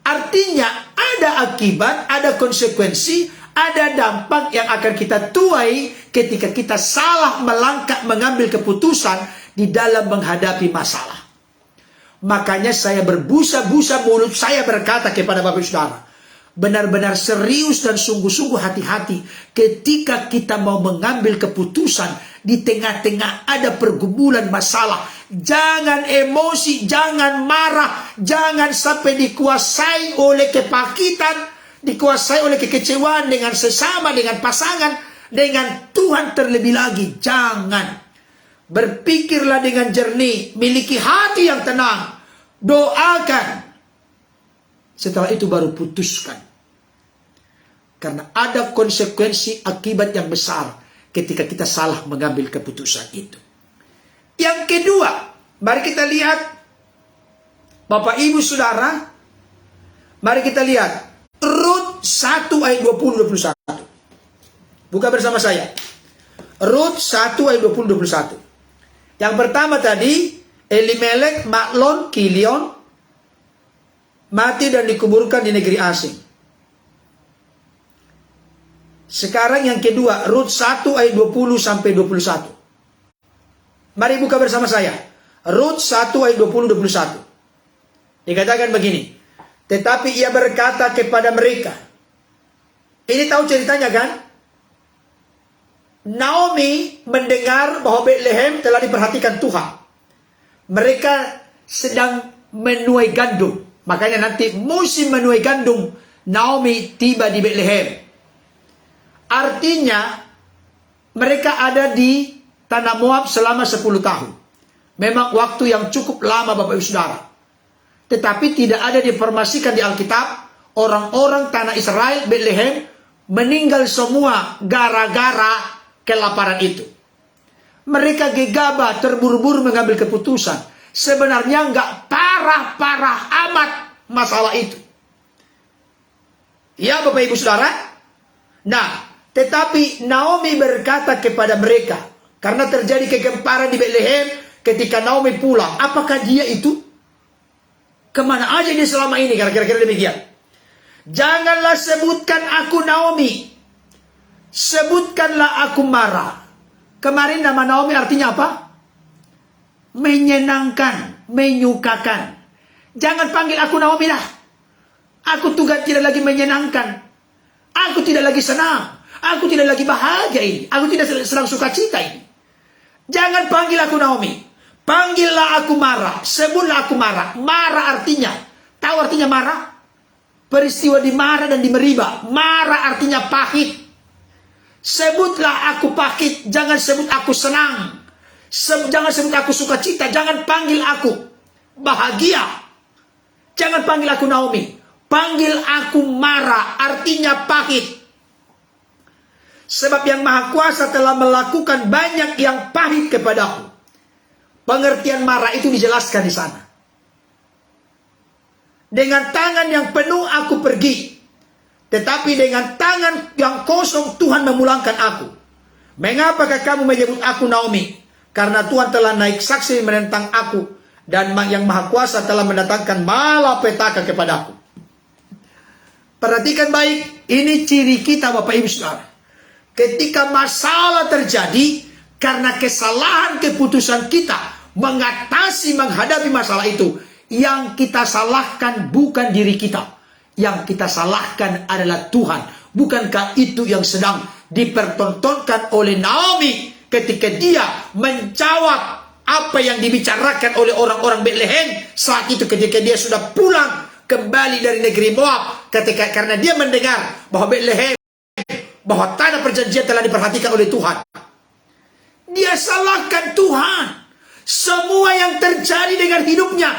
Artinya ada akibat, ada konsekuensi, ada dampak yang akan kita tuai ketika kita salah melangkah mengambil keputusan di dalam menghadapi masalah. Makanya saya berbusa-busa mulut saya berkata kepada Bapak Saudara, benar-benar serius dan sungguh-sungguh hati-hati ketika kita mau mengambil keputusan di tengah-tengah ada pergumulan masalah. Jangan emosi, jangan marah, jangan sampai dikuasai oleh kepakitan, dikuasai oleh kekecewaan dengan sesama, dengan pasangan, dengan Tuhan terlebih lagi. Jangan. Berpikirlah dengan jernih, miliki hati yang tenang, doakan. Setelah itu baru putuskan. Karena ada konsekuensi akibat yang besar ketika kita salah mengambil keputusan itu. Yang kedua, mari kita lihat Bapak Ibu Saudara, mari kita lihat Rut 1 ayat 20-21. Buka bersama saya. Rut 1 ayat 20-21. Yang pertama tadi, Elimelek, Mahlon, Kilion mati dan dikuburkan di negeri asing. Sekarang yang kedua, Rut 1 ayat 20 sampai 21. Mari buka bersama saya. Rut 1 ayat 20-21. Dikatakan begini. Tetapi ia berkata kepada mereka. Ini tahu ceritanya kan? Naomi mendengar bahwa Bethlehem telah diperhatikan Tuhan. Mereka sedang menuai gandum. Makanya nanti musim menuai gandum, Naomi tiba di Bethlehem. Artinya mereka ada di tanah Moab selama 10 tahun. Memang waktu yang cukup lama Bapak Ibu Saudara. Tetapi tidak ada diinformasikan di Alkitab orang-orang tanah Israel Bethlehem meninggal semua gara-gara kelaparan itu. Mereka gegabah terburu-buru mengambil keputusan. Sebenarnya nggak parah-parah amat masalah itu. Ya Bapak Ibu Saudara. Nah, tetapi Naomi berkata kepada mereka, karena terjadi kegemparan di Bethlehem ketika Naomi pulang. Apakah dia itu? Kemana aja dia selama ini? Kira-kira demikian. Janganlah sebutkan aku Naomi. Sebutkanlah aku Mara. Kemarin nama Naomi artinya apa? Menyenangkan, menyukakan. Jangan panggil aku Naomi dah. Aku juga tidak lagi menyenangkan. Aku tidak lagi senang. Aku tidak lagi bahagia ini. Aku tidak sedang sukacita ini. Jangan panggil aku Naomi. Panggillah aku Mara. Sebutlah aku Mara. Mara artinya, tahu artinya Mara? Peristiwa di Mara dan di Meriba. Mara artinya pahit. Sebutlah aku pahit. Jangan sebut aku senang. Jangan sebut aku sukacita. Jangan panggil aku bahagia. Jangan panggil aku Naomi. Panggil aku Mara. Artinya pahit. Sebab yang Maha Kuasa telah melakukan banyak yang pahit kepadaku. Pengertian Mara itu dijelaskan di sana. Dengan tangan yang penuh aku pergi. Tetapi dengan tangan yang kosong Tuhan memulangkan aku. Mengapakah kamu menyebut aku Naomi? Karena Tuhan telah naik saksi menentang aku. Dan yang Maha Kuasa telah mendatangkan malapetaka kepadaku. Perhatikan baik. Ini ciri kita Bapak Ibu Saudara. Ketika masalah terjadi, karena kesalahan keputusan kita mengatasi, menghadapi masalah itu, yang kita salahkan bukan diri kita. Yang kita salahkan adalah Tuhan. Bukankah itu yang sedang dipertontonkan oleh Naomi ketika dia menjawab apa yang dibicarakan oleh orang-orang Bethlehem saat itu ketika dia sudah pulang kembali dari negeri Moab, karena dia mendengar bahwa Bethlehem, bahwa tanah perjanjian telah diperhatikan oleh Tuhan. Dia salahkan Tuhan. Semua yang terjadi dengan hidupnya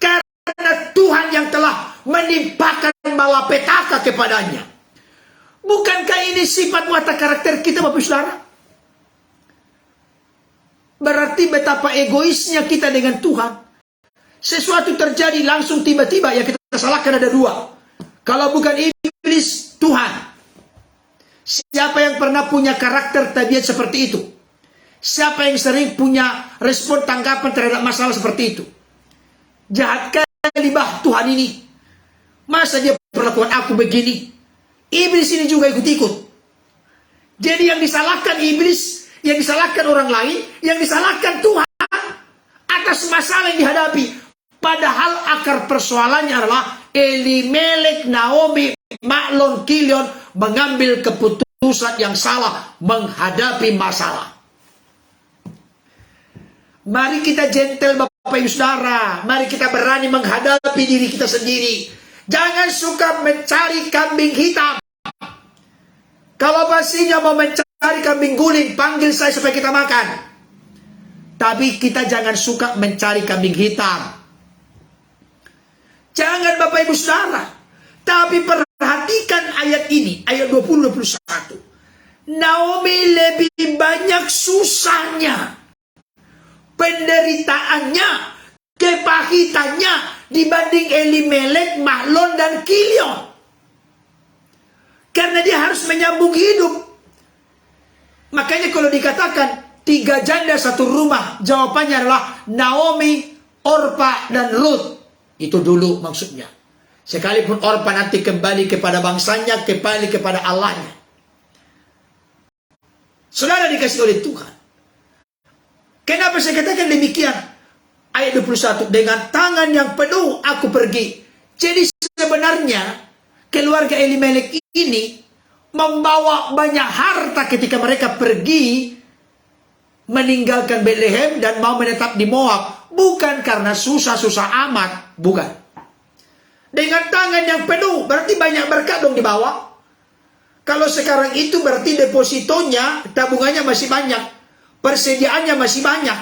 karena Tuhan yang telah menimpakan malapetaka kepadanya. Bukankah ini sifat watak karakter kita Bapak Saudara? Berarti betapa egoisnya kita dengan Tuhan. Sesuatu terjadi langsung tiba-tiba yang kita salahkan ada dua. Kalau bukan iblis, Tuhan. Siapa yang pernah punya karakter tabiat seperti itu? Siapa yang sering punya respon tanggapan terhadap masalah seperti itu? Jahat kali bah Tuhan ini. Masa dia perlakukan aku begini? Iblis ini juga ikut-ikut. Jadi yang disalahkan iblis, yang disalahkan orang lain, yang disalahkan Tuhan atas masalah yang dihadapi. Padahal akar persoalannya adalah Elimelek, Naomi, Mahlon, Kilion mengambil keputusan yang salah menghadapi masalah. Mari kita gentle Bapak Ibu Saudara. Mari kita berani menghadapi diri kita sendiri. Jangan suka mencari kambing hitam. Kalau pastinya mau mencari kambing guling, panggil saya supaya kita makan. Tapi kita jangan suka mencari kambing hitam. Jangan Bapak Ibu Saudara. Tapi perhatikan ayat ini, ayat 20-21. Naomi lebih banyak susahnya, penderitaannya, kepahitannya dibanding Elimelek, Mahlon, dan Kilion. Karena dia harus menyambung hidup. Makanya kalau dikatakan 3 janda 1 rumah, jawabannya adalah Naomi, Orpa dan Ruth. Itu dulu maksudnya. Sekalipun Orpa nanti kembali kepada bangsanya, kembali kepada Allahnya. Saudara dikasih oleh Tuhan. Kenapa saya katakan demikian? Ayat 21, dengan tangan yang penuh aku pergi. Jadi sebenarnya keluarga Elimelek ini membawa banyak harta ketika mereka pergi meninggalkan Bethlehem dan mau menetap di Moab. Bukan karena susah-susah amat, bukan. Dengan tangan yang penuh, berarti banyak berkat dong dibawa. Kalau sekarang itu berarti depositonya, tabungannya masih banyak, persediaannya masih banyak.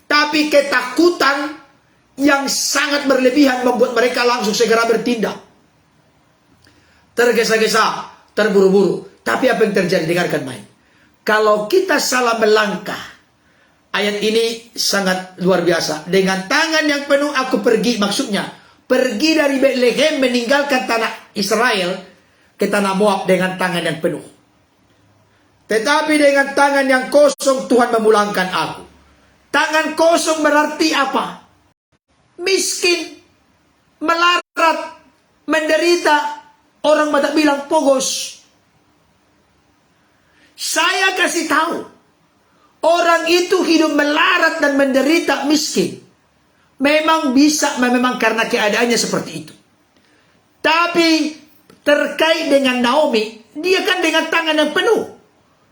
Tapi ketakutan yang sangat berlebihan membuat mereka langsung segera bertindak. Tergesa-gesa, terburu-buru. Tapi apa yang terjadi? Dengarkan baik. Kalau kita salah melangkah, ayat ini sangat luar biasa. Dengan tangan yang penuh aku pergi, maksudnya pergi dari Bethlehem meninggalkan tanah Israel ke tanah Moab dengan tangan yang penuh. Tetapi dengan tangan yang kosong Tuhan memulangkan aku. Tangan kosong berarti apa? Miskin, melarat, menderita. Orang Batak bilang pogos. Saya kasih tahu, orang itu hidup melarat dan menderita miskin. Memang bisa, memang karena keadaannya seperti itu. Tapi terkait dengan Naomi, dia kan dengan tangan yang penuh.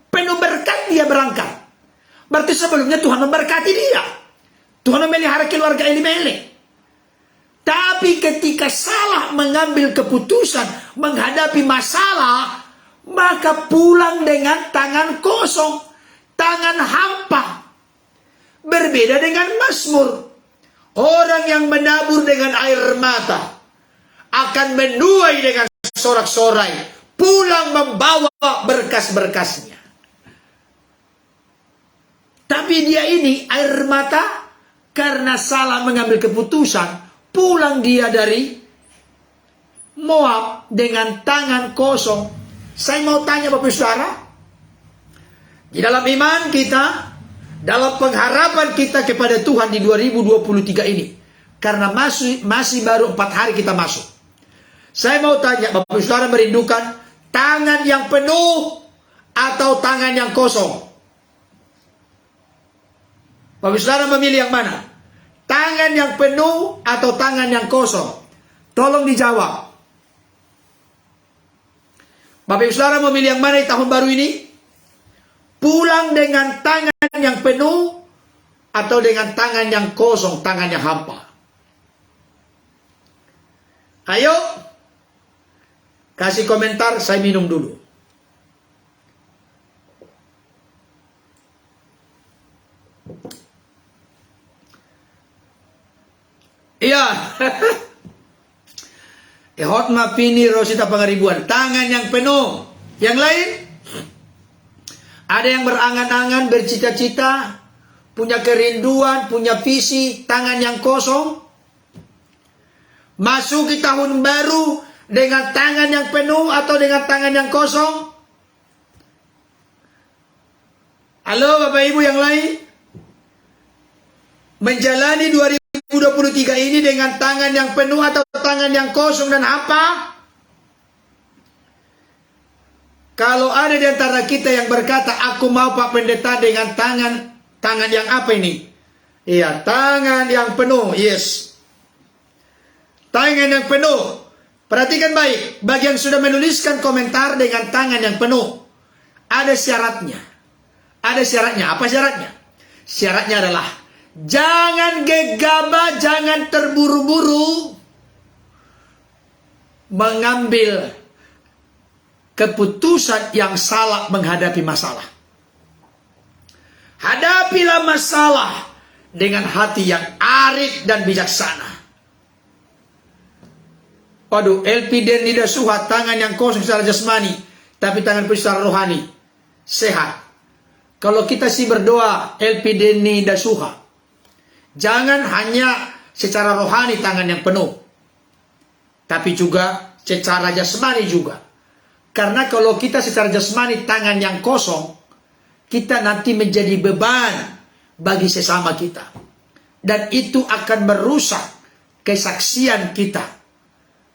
Penuh berkat dia berangkat. Berarti sebelumnya Tuhan memberkati dia. Tuhan memelihara keluarga Elimelek. Tapi ketika salah mengambil keputusan menghadapi masalah, maka pulang dengan tangan kosong, tangan hampa. Berbeda dengan Mazmur. Orang yang menabur dengan air mata akan menuai dengan sorak-sorai, pulang membawa berkas-berkasnya. Tapi dia ini air mata karena salah mengambil keputusan, pulang dia dari Moab dengan tangan kosong. Saya mau tanya Bapak Saudara, di dalam iman kita, dalam pengharapan kita kepada Tuhan di 2023 ini, karena masih baru 4 hari kita masuk. Saya mau tanya, Bapak Saudara merindukan tangan yang penuh atau tangan yang kosong? Bapak Saudara memilih yang mana? Tangan yang penuh atau tangan yang kosong? Tolong dijawab. Bapak Saudara memilih yang mana di tahun baru ini? Pulang dengan tangan yang penuh atau dengan tangan yang kosong, tangan yang hampa? Ayo, kasih komentar, saya minum dulu. Iya. Hotma Pini Rosita Pangaribuan, tangan yang penuh. Yang lain? Ada yang berangan-angan, bercita-cita, punya kerinduan, punya visi, tangan yang kosong. Masuki tahun baru dengan tangan yang penuh atau dengan tangan yang kosong? Halo Bapak Ibu yang lain? Menjalani 2023 ini dengan tangan yang penuh atau tangan yang kosong dan apa? Kalau ada di antara kita yang berkata, aku mau Pak Pendeta dengan tangan yang apa ini? Iya, tangan yang penuh, yes. Tangan yang penuh. Perhatikan baik, bagi yang sudah menuliskan komentar dengan tangan yang penuh, ada syaratnya. Ada syaratnya, apa syaratnya? Syaratnya adalah, jangan gegabah, jangan terburu-buru mengambil keputusan yang salah menghadapi masalah. Hadapilah masalah dengan hati yang arif dan bijaksana. Waduh, LP Denida Suha, tangan yang kosong secara jasmani, tapi tangan penuh secara rohani, sehat. Kalau kita sih berdoa, LP Denida Suha, jangan hanya secara rohani tangan yang penuh, tapi juga secara jasmani juga. Karena kalau kita secara jasmani tangan yang kosong, kita nanti menjadi beban bagi sesama kita. Dan itu akan merusak kesaksian kita.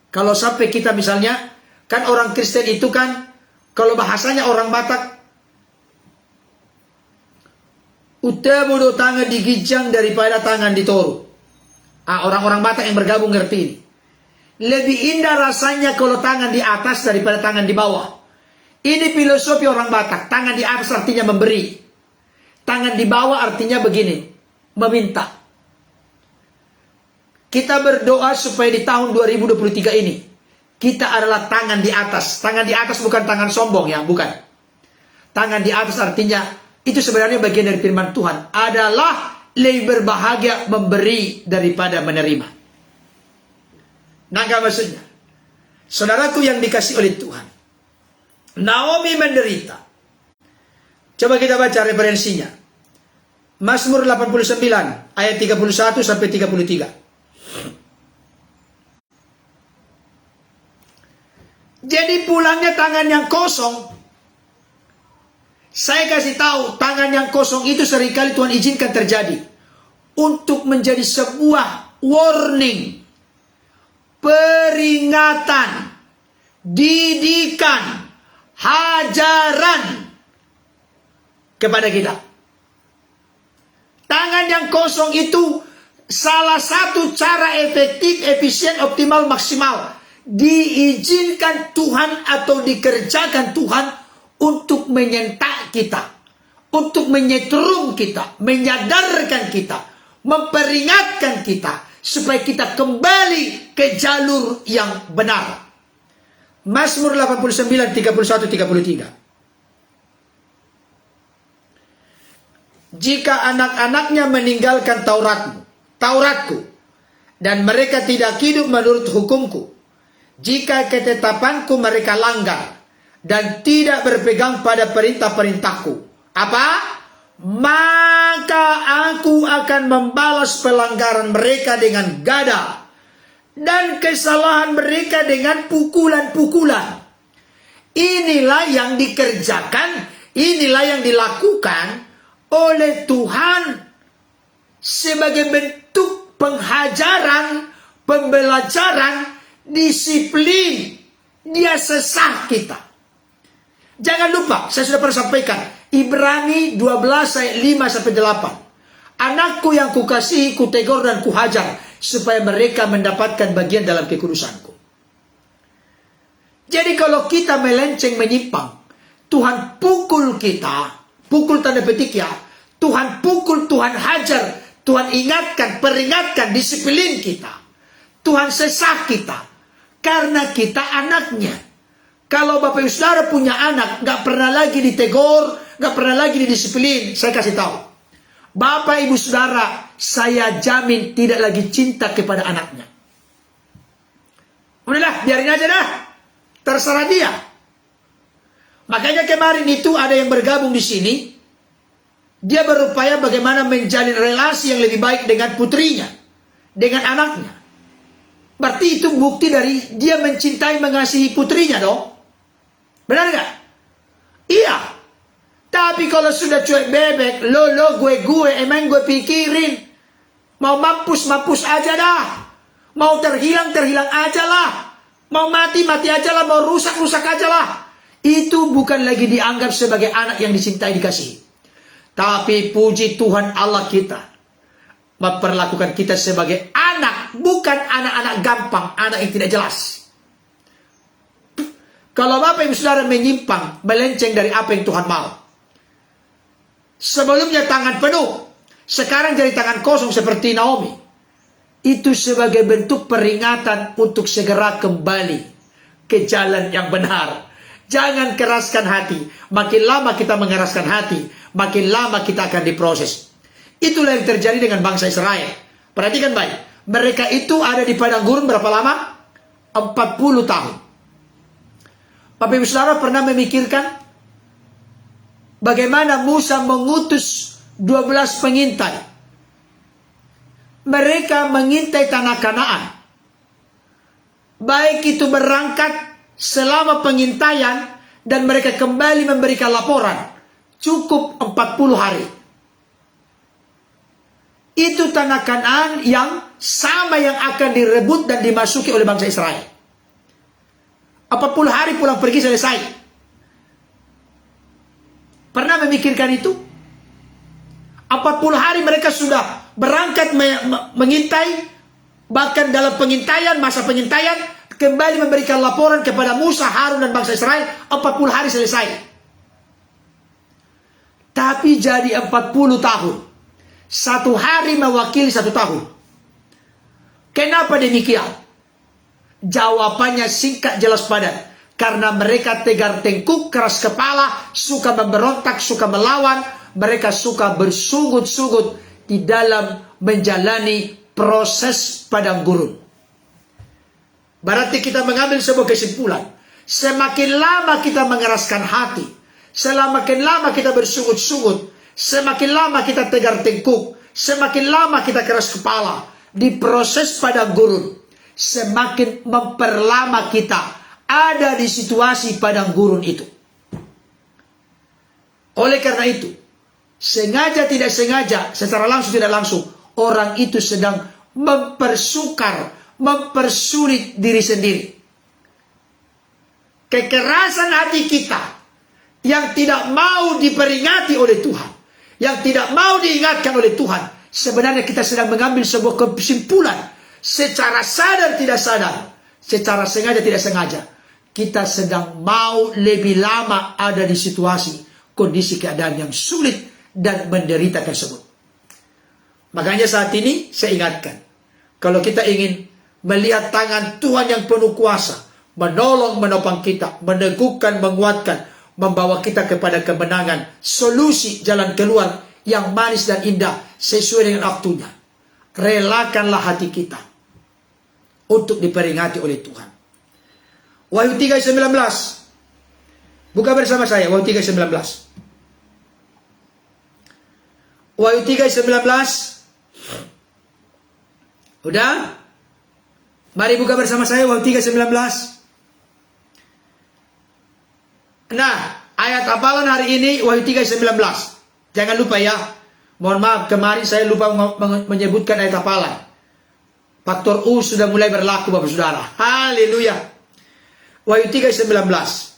Kalau sampai kita misalnya, kan orang Kristen itu kan, kalau bahasanya orang Batak, utabodo tangan digijang daripada tangan ditoru. Orang-orang Batak yang bergabung ngerti ini. Lebih indah rasanya kalau tangan di atas daripada tangan di bawah. Ini filosofi orang Batak. Tangan di atas artinya memberi. Tangan di bawah artinya begini, meminta. Kita berdoa supaya di tahun 2023 ini, kita adalah tangan di atas. Tangan di atas bukan tangan sombong ya, bukan. Tangan di atas artinya, itu sebenarnya bagian dari firman Tuhan. Adalah lebih berbahagia memberi daripada menerima. Nangka maksudnya. Saudaraku yang dikasih oleh Tuhan. Naomi menderita. Coba kita baca referensinya. Mazmur 89 ayat 31 sampai 33. Jadi pulangnya tangan yang kosong. Saya kasih tahu, tangan yang kosong itu seringkali Tuhan izinkan terjadi untuk menjadi sebuah warning, peringatan, didikan, hajaran kepada kita. Tangan yang kosong itu salah satu cara efektif, efisien, optimal, maksimal diizinkan Tuhan atau dikerjakan Tuhan untuk menyentak kita, untuk menyetrum kita, menyadarkan kita, memperingatkan kita supaya kita kembali ke jalur yang benar. Mazmur 89 31 33. Jika anak-anaknya meninggalkan Tauratku, dan mereka tidak hidup menurut hukumku, jika ketetapanku mereka langgar, dan tidak berpegang pada perintah-perintahku, apa? Maka aku akan membalas pelanggaran mereka dengan gada, dan kesalahan mereka dengan pukulan-pukulan. Inilah yang dikerjakan, inilah yang dilakukan oleh Tuhan sebagai bentuk penghajaran, pembelajaran, disiplin. Dia sesah kita. Jangan lupa, saya sudah pernah sampaikan, Ibrani 12 ayat 5 sampai 8. Anakku yang kukasihi, kutegur dan kuhajar, supaya mereka mendapatkan bagian dalam kekudusanku. Jadi kalau kita melenceng menyimpang, Tuhan pukul kita, pukul tanda petik ya, Tuhan pukul, Tuhan hajar, Tuhan ingatkan, peringatkan, disiplin kita. Tuhan sesah kita, karena kita anaknya. Kalau Bapak Ibu Saudara punya anak, gak pernah lagi ditegur, gak pernah lagi didisiplin, saya kasih tahu. Bapak Ibu Saudara, saya jamin tidak lagi cinta kepada anaknya. Udahlah, biarin aja dah. Terserah dia. Makanya kemarin itu ada yang bergabung di sini. Dia berupaya bagaimana menjalin relasi yang lebih baik dengan putrinya, dengan anaknya. Berarti itu bukti dari dia mencintai, mengasihi putrinya dong. Benar gak? Iya. Tapi kalau sudah cuek bebek, lo gue, emang gue pikirin. Mau mampus aja dah. Mau terhilang aja lah. Mau mati aja lah. Mau rusak aja lah. Itu bukan lagi dianggap sebagai anak yang dicintai, dikasihi. Tapi puji Tuhan Allah kita memperlakukan kita sebagai anak. Bukan anak-anak gampang, anak yang tidak jelas. Kalau Bapak Ibu Saudara menyimpang, melenceng dari apa yang Tuhan mau. Sebelumnya tangan penuh, sekarang jadi tangan kosong seperti Naomi. Itu sebagai bentuk peringatan untuk segera kembali ke jalan yang benar. Jangan keraskan hati. Makin lama kita mengeraskan hati, makin lama kita akan diproses. Itulah yang terjadi dengan bangsa Israel. Perhatikan baik. Mereka itu ada di padang gurun berapa lama? 40 tahun. Bapak Ibu Saudara pernah memikirkan bagaimana Musa mengutus 12 pengintai. Mereka mengintai tanah Kanaan. Baik itu berangkat selama pengintaian dan mereka kembali memberikan laporan. Cukup 40 hari. Itu tanah Kanaan yang sama yang akan direbut dan dimasuki oleh bangsa Israel. 40 hari pulang pergi selesai. Pernah memikirkan itu? 40 hari mereka sudah berangkat mengintai. Bahkan dalam pengintaian, masa pengintaian, kembali memberikan laporan kepada Musa, Harun dan bangsa Israel. 40 hari selesai. Tapi jadi 40 tahun. 1 hari mewakili 1 tahun. Kenapa demikian? Jawabannya singkat, jelas, padat. Karena mereka tegar tengkuk, keras kepala, suka memberontak, suka melawan. Mereka suka bersungut-sungut di dalam menjalani proses padang gurun. Berarti kita mengambil sebuah kesimpulan. Semakin lama kita mengeraskan hati, semakin lama kita bersungut-sungut, semakin lama kita tegar tengkuk, semakin lama kita keras kepala di proses padang gurun, semakin memperlama kita ada di situasi padang gurun itu. Oleh karena itu, sengaja tidak sengaja, secara langsung tidak langsung, orang itu sedang mempersukar, mempersulit diri sendiri. Kekerasan hati kita yang tidak mau diperingati oleh Tuhan, yang tidak mau diingatkan oleh Tuhan, sebenarnya kita sedang mengambil sebuah kesimpulan secara sadar tidak sadar, secara sengaja tidak sengaja. Kita sedang mau lebih lama ada di situasi, kondisi keadaan yang sulit dan menderita tersebut. Makanya saat ini saya ingatkan, kalau kita ingin melihat tangan Tuhan yang penuh kuasa, menolong, menopang kita, meneguhkan, menguatkan, membawa kita kepada kemenangan, solusi jalan keluar yang manis dan indah sesuai dengan waktunya. Relakanlah hati kita untuk diperingati oleh Tuhan. Wahyu 3:19. Buka bersama saya Wahyu 3:19. Wahyu 3:19. Udah? Mari buka bersama saya Wahyu 3:19. Nah, ayat hafalan hari ini Wahyu 3:19. Jangan lupa ya. Mohon maaf, kemarin saya lupa menyebutkan ayat hafalan. Faktor U sudah mulai berlaku, Bapak Saudara. Haleluya. Wahyu 3:19.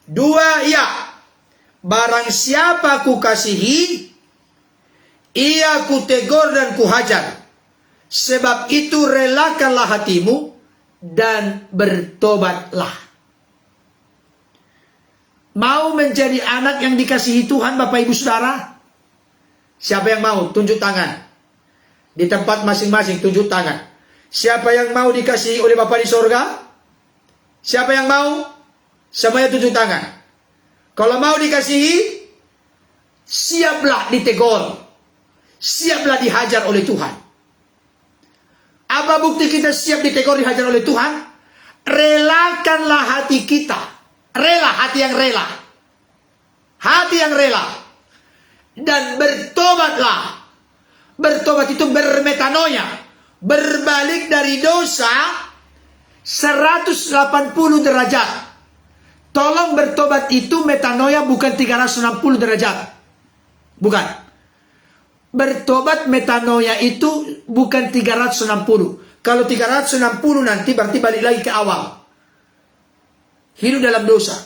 2, ya. Barang siapa ku kasihi, ia ku tegur dan ku hajar. Sebab itu relakanlah hatimu dan bertobatlah. Mau menjadi anak yang dikasihi Tuhan, Bapak Ibu Saudara? Siapa yang mau? Tunjuk tangan. Di tempat masing-masing tunjuk tangan. Siapa yang mau dikasihi oleh Bapa di sorga? Siapa yang mau? Semuanya tunjuk tangan. Kalau mau dikasihi, siaplah ditegur. Siaplah dihajar oleh Tuhan. Apa bukti kita siap ditegur, dihajar oleh Tuhan? Relakanlah hati kita. Rela, hati yang rela. Hati yang rela. Dan bertobatlah. Bertobat itu bermetanoia. Berbalik dari dosa 180 derajat. Tolong bertobat itu metanoia bukan 360 derajat. Bukan. Bertobat metanoia itu bukan 360. Kalau 360 nanti berarti balik lagi ke awal. Hidup dalam dosa.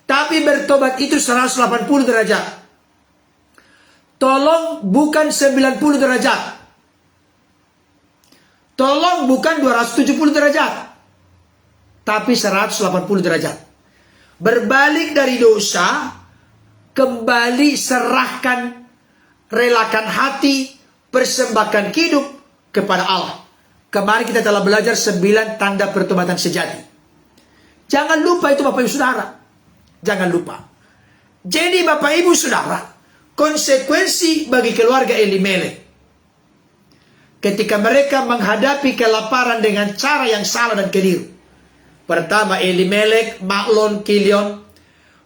Tapi bertobat itu 180 derajat. Tolong bukan 90 derajat. Tolong bukan 270 derajat. Tapi 180 derajat. Berbalik dari dosa, kembali serahkan, relakan hati, persembahkan hidup kepada Allah. Kemarin kita telah belajar 9 tanda pertobatan sejati. Jangan lupa itu Bapak Ibu Saudara. Jangan lupa. Jadi Bapak Ibu Saudara, konsekuensi bagi keluarga Elimelek ketika mereka menghadapi kelaparan dengan cara yang salah dan keliru. Pertama, Elimelek, Mahlon, Kilion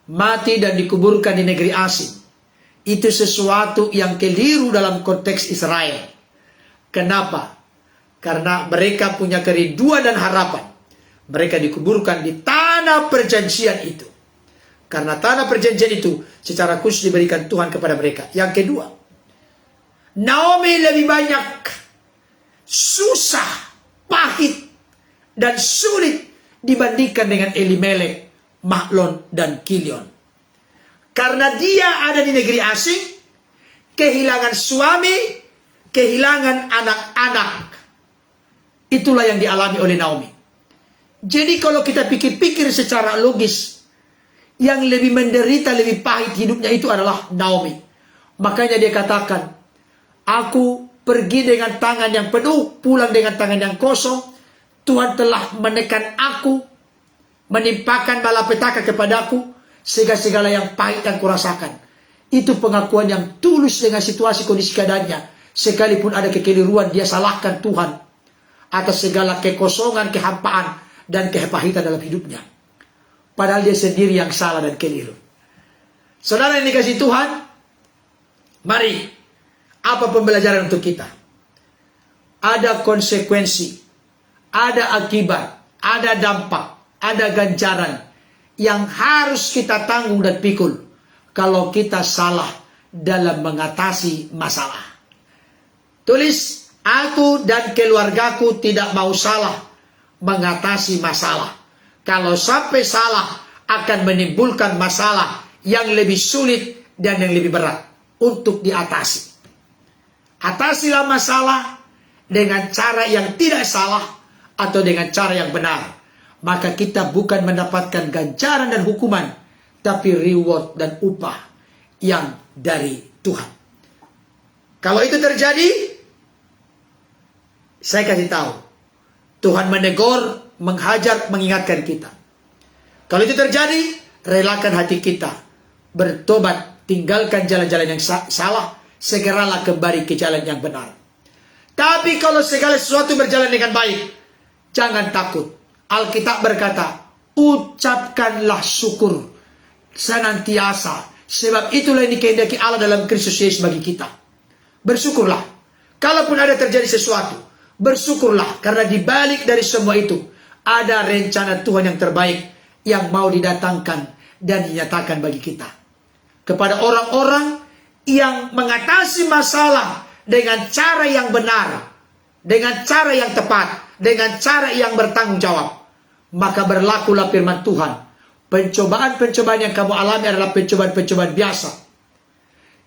mati dan dikuburkan di negeri asing. Itu sesuatu yang keliru dalam konteks Israel. Kenapa? Karena mereka punya kerinduan dan harapan. Mereka dikuburkan di tanah perjanjian itu. Karena tanah perjanjian itu secara khusus diberikan Tuhan kepada mereka. Yang kedua, Naomi lebih banyak susah, pahit, dan sulit dibandingkan dengan Elimelek, Mahlon, dan Kilion. Karena dia ada di negeri asing, kehilangan suami, kehilangan anak-anak. Itulah yang dialami oleh Naomi. Jadi kalau kita pikir-pikir secara logis, yang lebih menderita, lebih pahit hidupnya itu adalah Naomi. Makanya dia katakan, aku pergi dengan tangan yang penuh, pulang dengan tangan yang kosong. Tuhan telah menekan aku, menimpakan malapetaka kepadaku, sehingga segala yang pahit yang kurasakan. Itu pengakuan yang tulus dengan situasi kondisi keadaannya. Sekalipun ada kekeliruan, dia salahkan Tuhan atas segala kekosongan, kehampaan, dan kepahitan dalam hidupnya. Padahal dia sendiri yang salah dan keliru. Saudara yang dikasihi Tuhan, mari, apa pembelajaran untuk kita? Ada konsekuensi, ada akibat, ada dampak, ada ganjaran yang harus kita tanggung dan pikul kalau kita salah dalam mengatasi masalah. Tulis, aku dan keluargaku tidak mau salah mengatasi masalah. Kalau sampai salah akan menimbulkan masalah yang lebih sulit dan yang lebih berat untuk diatasi. Atasilah masalah dengan cara yang tidak salah atau dengan cara yang benar. Maka kita bukan mendapatkan ganjaran dan hukuman, tapi reward dan upah yang dari Tuhan. Kalau itu terjadi, saya kasih tahu, Tuhan menegur, menghajar, mengingatkan kita. Kalau itu terjadi, relakan hati kita, bertobat, tinggalkan jalan-jalan yang salah, segeralah kembali ke jalan yang benar. Tapi kalau segala sesuatu berjalan dengan baik, jangan takut. Alkitab berkata, ucapkanlah syukur senantiasa, sebab itulah yang dikehendaki Allah dalam Kristus Yesus bagi kita. Bersyukurlah. Kalaupun ada terjadi sesuatu, bersyukurlah, karena di balik dari semua itu ada rencana Tuhan yang terbaik yang mau didatangkan dan dinyatakan bagi kita. Kepada orang-orang yang mengatasi masalah dengan cara yang benar, dengan cara yang tepat, dengan cara yang bertanggung jawab, maka berlakulah firman Tuhan. Pencobaan-pencobaan yang kamu alami adalah pencobaan-pencobaan biasa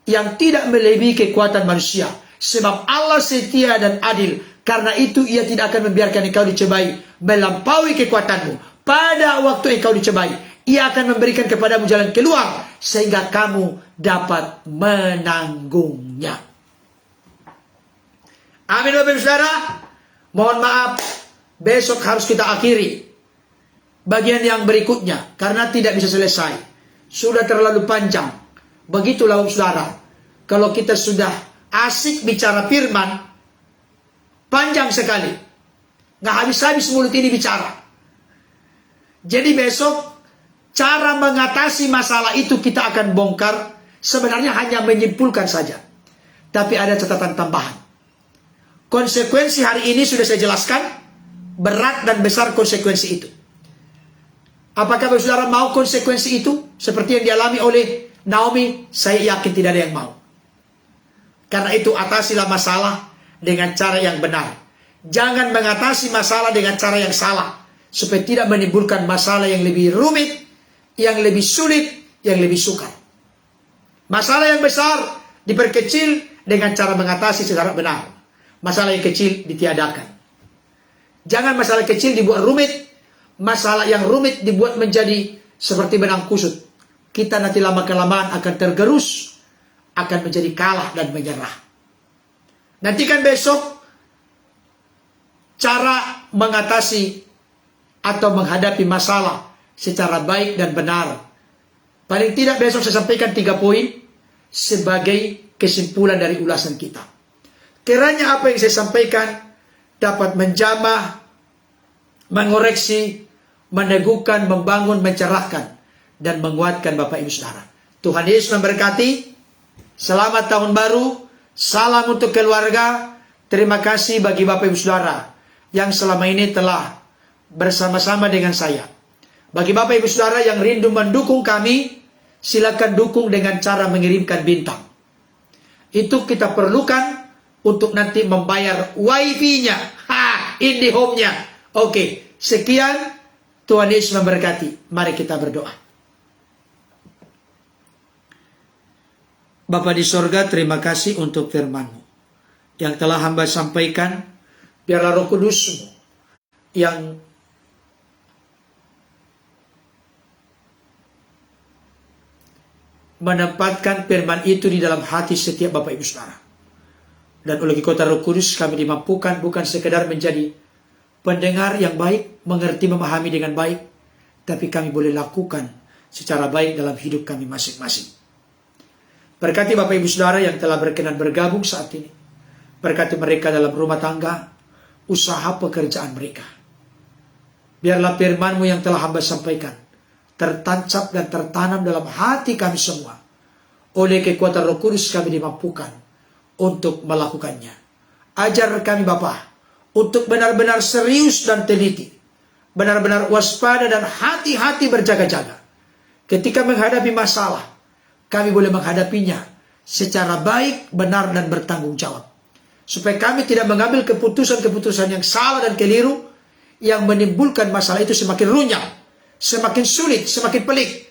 yang tidak melebihi kekuatan manusia, sebab Allah setia dan adil. Karena itu ia tidak akan membiarkan engkau dicobai melampaui kekuatanmu. Pada waktu engkau dicobai, ia akan memberikan kepadamu jalan keluar sehingga kamu dapat menanggungnya. Amin Bapak Ibu Saudara. Mohon maaf, besok harus kita akhiri bagian yang berikutnya karena tidak bisa selesai. Sudah terlalu panjang. Begitulah Bapak Saudara. Kalau kita sudah asik bicara firman, panjang sekali. Nggak habis-habis mulut ini bicara. Jadi besok cara mengatasi masalah itu kita akan bongkar. Sebenarnya hanya menyimpulkan saja. Tapi ada catatan tambahan. Konsekuensi hari ini sudah saya jelaskan. Berat dan besar konsekuensi itu. Apakah saudara mau konsekuensi itu? Seperti yang dialami oleh Naomi, saya yakin tidak ada yang mau. Karena itu atasilah masalah dengan cara yang benar. Jangan mengatasi masalah dengan cara yang salah, supaya tidak menimbulkan masalah yang lebih rumit, yang lebih sulit, yang lebih sukar. Masalah yang besar diperkecil dengan cara mengatasi secara benar. Masalah yang kecil ditiadakan. Jangan masalah kecil dibuat rumit, masalah yang rumit dibuat menjadi seperti benang kusut. Kita nanti lama-kelamaan akan tergerus, akan menjadi kalah dan menyerah. Nantikan besok cara mengatasi atau menghadapi masalah secara baik dan benar. Paling tidak besok saya sampaikan 3 poin sebagai kesimpulan dari ulasan kita. Kiranya apa yang saya sampaikan dapat menjamah, mengoreksi, meneguhkan, membangun, mencerahkan, dan menguatkan Bapak Ibu Saudara. Tuhan Yesus memberkati. Selamat tahun baru. Salam untuk keluarga. Terima kasih bagi Bapak Ibu Saudara yang selama ini telah bersama-sama dengan saya. Bagi Bapak Ibu Saudara yang rindu mendukung kami, silakan dukung dengan cara mengirimkan bintang. Itu kita perlukan untuk nanti membayar wifi-nya, IndiHome-nya. Oke, sekian. Tuhan Yesus memberkati. Mari kita berdoa. Bapa di sorga, terima kasih untuk firman-Mu yang telah hamba sampaikan. Biarlah Roh Kudus-Mu yang menempatkan firman itu di dalam hati setiap Bapak Ibu Saudara. Dan oleh kekuatan Roh Kudus kami dimampukan bukan sekedar menjadi pendengar yang baik, mengerti, memahami dengan baik, tapi kami boleh lakukan secara baik dalam hidup kami masing-masing. Berkati Bapak Ibu Saudara yang telah berkenan bergabung saat ini. Berkati mereka dalam rumah tangga, usaha pekerjaan mereka. Biarlah firman-Mu yang telah hamba sampaikan tertancap dan tertanam dalam hati kami semua. Oleh kekuatan Roh Kudus kami dimampukan untuk melakukannya. Ajar kami Bapa untuk benar-benar serius dan teliti, benar-benar waspada dan hati-hati berjaga-jaga. Ketika menghadapi masalah, kami boleh menghadapinya secara baik, benar, dan bertanggung jawab. Supaya kami tidak mengambil keputusan-keputusan yang salah dan keliru, yang menimbulkan masalah itu semakin runyam, semakin sulit, semakin pelik.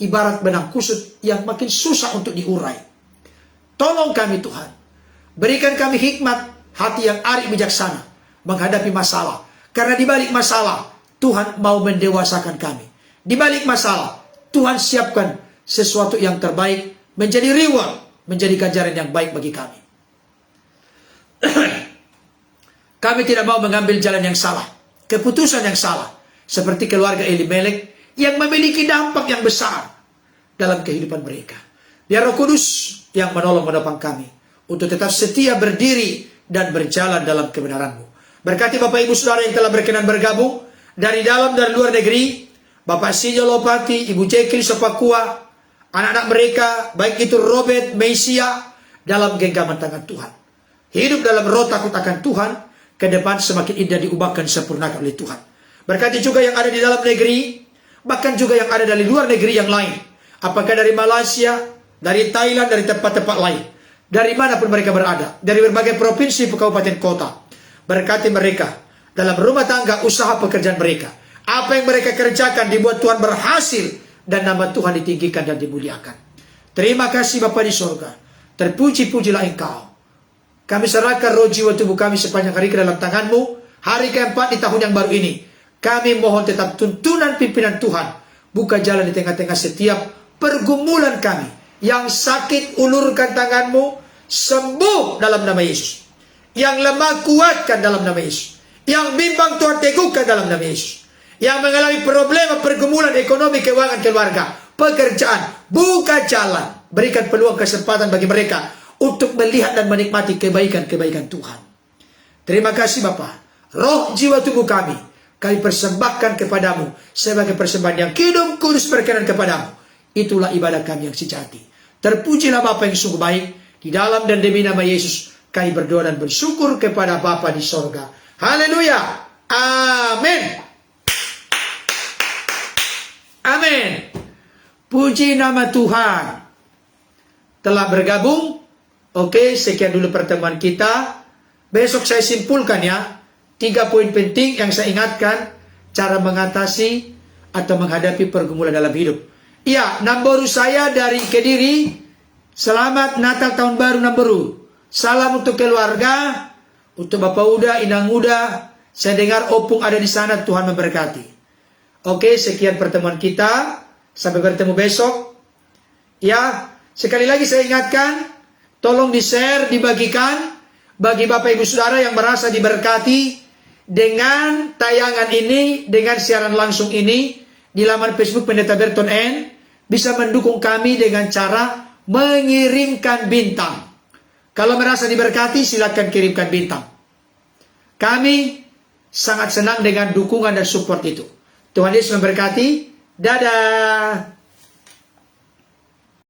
Ibarat benang kusut yang makin susah untuk diurai. Tolong kami Tuhan, berikan kami hikmat, hati yang arif bijaksana menghadapi masalah. Karena di balik masalah, Tuhan mau mendewasakan kami. Di balik masalah, Tuhan siapkan sesuatu yang terbaik, menjadi reward, menjadi ganjaran yang baik bagi kami. Kami tidak mau mengambil jalan yang salah, keputusan yang salah, seperti keluarga Elimelek yang memiliki dampak yang besar dalam kehidupan mereka. Biar Roh Kudus yang menolong menopang kami untuk tetap setia berdiri dan berjalan dalam kebenaran-Mu. Berkati Bapak Ibu Saudara yang telah berkenan bergabung dari dalam dan luar negeri, Bapak Sinyo Lopati, Ibu Jekil Sepakua, anak-anak mereka, baik itu Robert, Mesia, dalam genggaman tangan Tuhan. Hidup dalam roh takut akan Tuhan, ke depan semakin indah diubahkan sempurnakan oleh Tuhan. Berkati juga yang ada di dalam negeri, bahkan juga yang ada dari luar negeri yang lain. Apakah dari Malaysia, dari Thailand, dari tempat-tempat lain. Dari manapun mereka berada, dari berbagai provinsi, kabupaten, kota. Berkati mereka dalam rumah tangga, usaha pekerjaan mereka. Apa yang mereka kerjakan dibuat Tuhan berhasil dan nama Tuhan ditinggikan dan dimuliakan. Terima kasih Bapa di sorga. Terpuji-pujilah Engkau. Kami serahkan roh jiwa tubuh kami sepanjang hari ke dalam tangan-Mu. Hari keempat di tahun yang baru ini. Kami mohon tetap tuntunan pimpinan Tuhan. Buka jalan di tengah-tengah setiap pergumulan kami. Yang sakit ulurkan tangan-Mu. Sembuh dalam nama Yesus. Yang lemah kuatkan dalam nama Yesus. Yang bimbang Tuhan teguhkan dalam nama Yesus. Yang mengalami problema pergumulan ekonomi, keuangan, keluarga, pekerjaan, buka jalan. Berikan peluang kesempatan bagi mereka untuk melihat dan menikmati kebaikan-kebaikan Tuhan. Terima kasih Bapa. Roh jiwa tubuh kami persembahkan kepadamu sebagai persembahan yang hidup, kudus, berkenan kepadamu. Itulah ibadah kami yang sejati. Terpujilah Bapa yang sungguh baik. Di dalam dan demi nama Yesus kami berdoa dan bersyukur kepada Bapa di sorga. Haleluya. Amin. Amin. Puji nama Tuhan. Telah bergabung. Oke, sekian dulu pertemuan kita. Besok saya simpulkan ya. 3 poin penting yang saya ingatkan. Cara mengatasi atau menghadapi pergumulan dalam hidup. Ya, Namboru saya dari Kediri. Selamat Natal Tahun Baru Namboru. Salam untuk keluarga, untuk Bapak Uda, Inang Uda. Saya dengar Opung ada di sana, Tuhan memberkati. Oke, sekian pertemuan kita. Sampai bertemu besok. Ya, sekali lagi saya ingatkan, tolong di-share, dibagikan bagi Bapak Ibu Saudara yang merasa diberkati dengan tayangan ini, dengan siaran langsung ini di laman Facebook Pendeta Berton N. Bisa mendukung kami dengan cara mengirimkan bintang. Kalau merasa diberkati, silakan kirimkan bintang. Kami sangat senang dengan dukungan dan support itu. Tuhan Yesus memberkati. Dadah.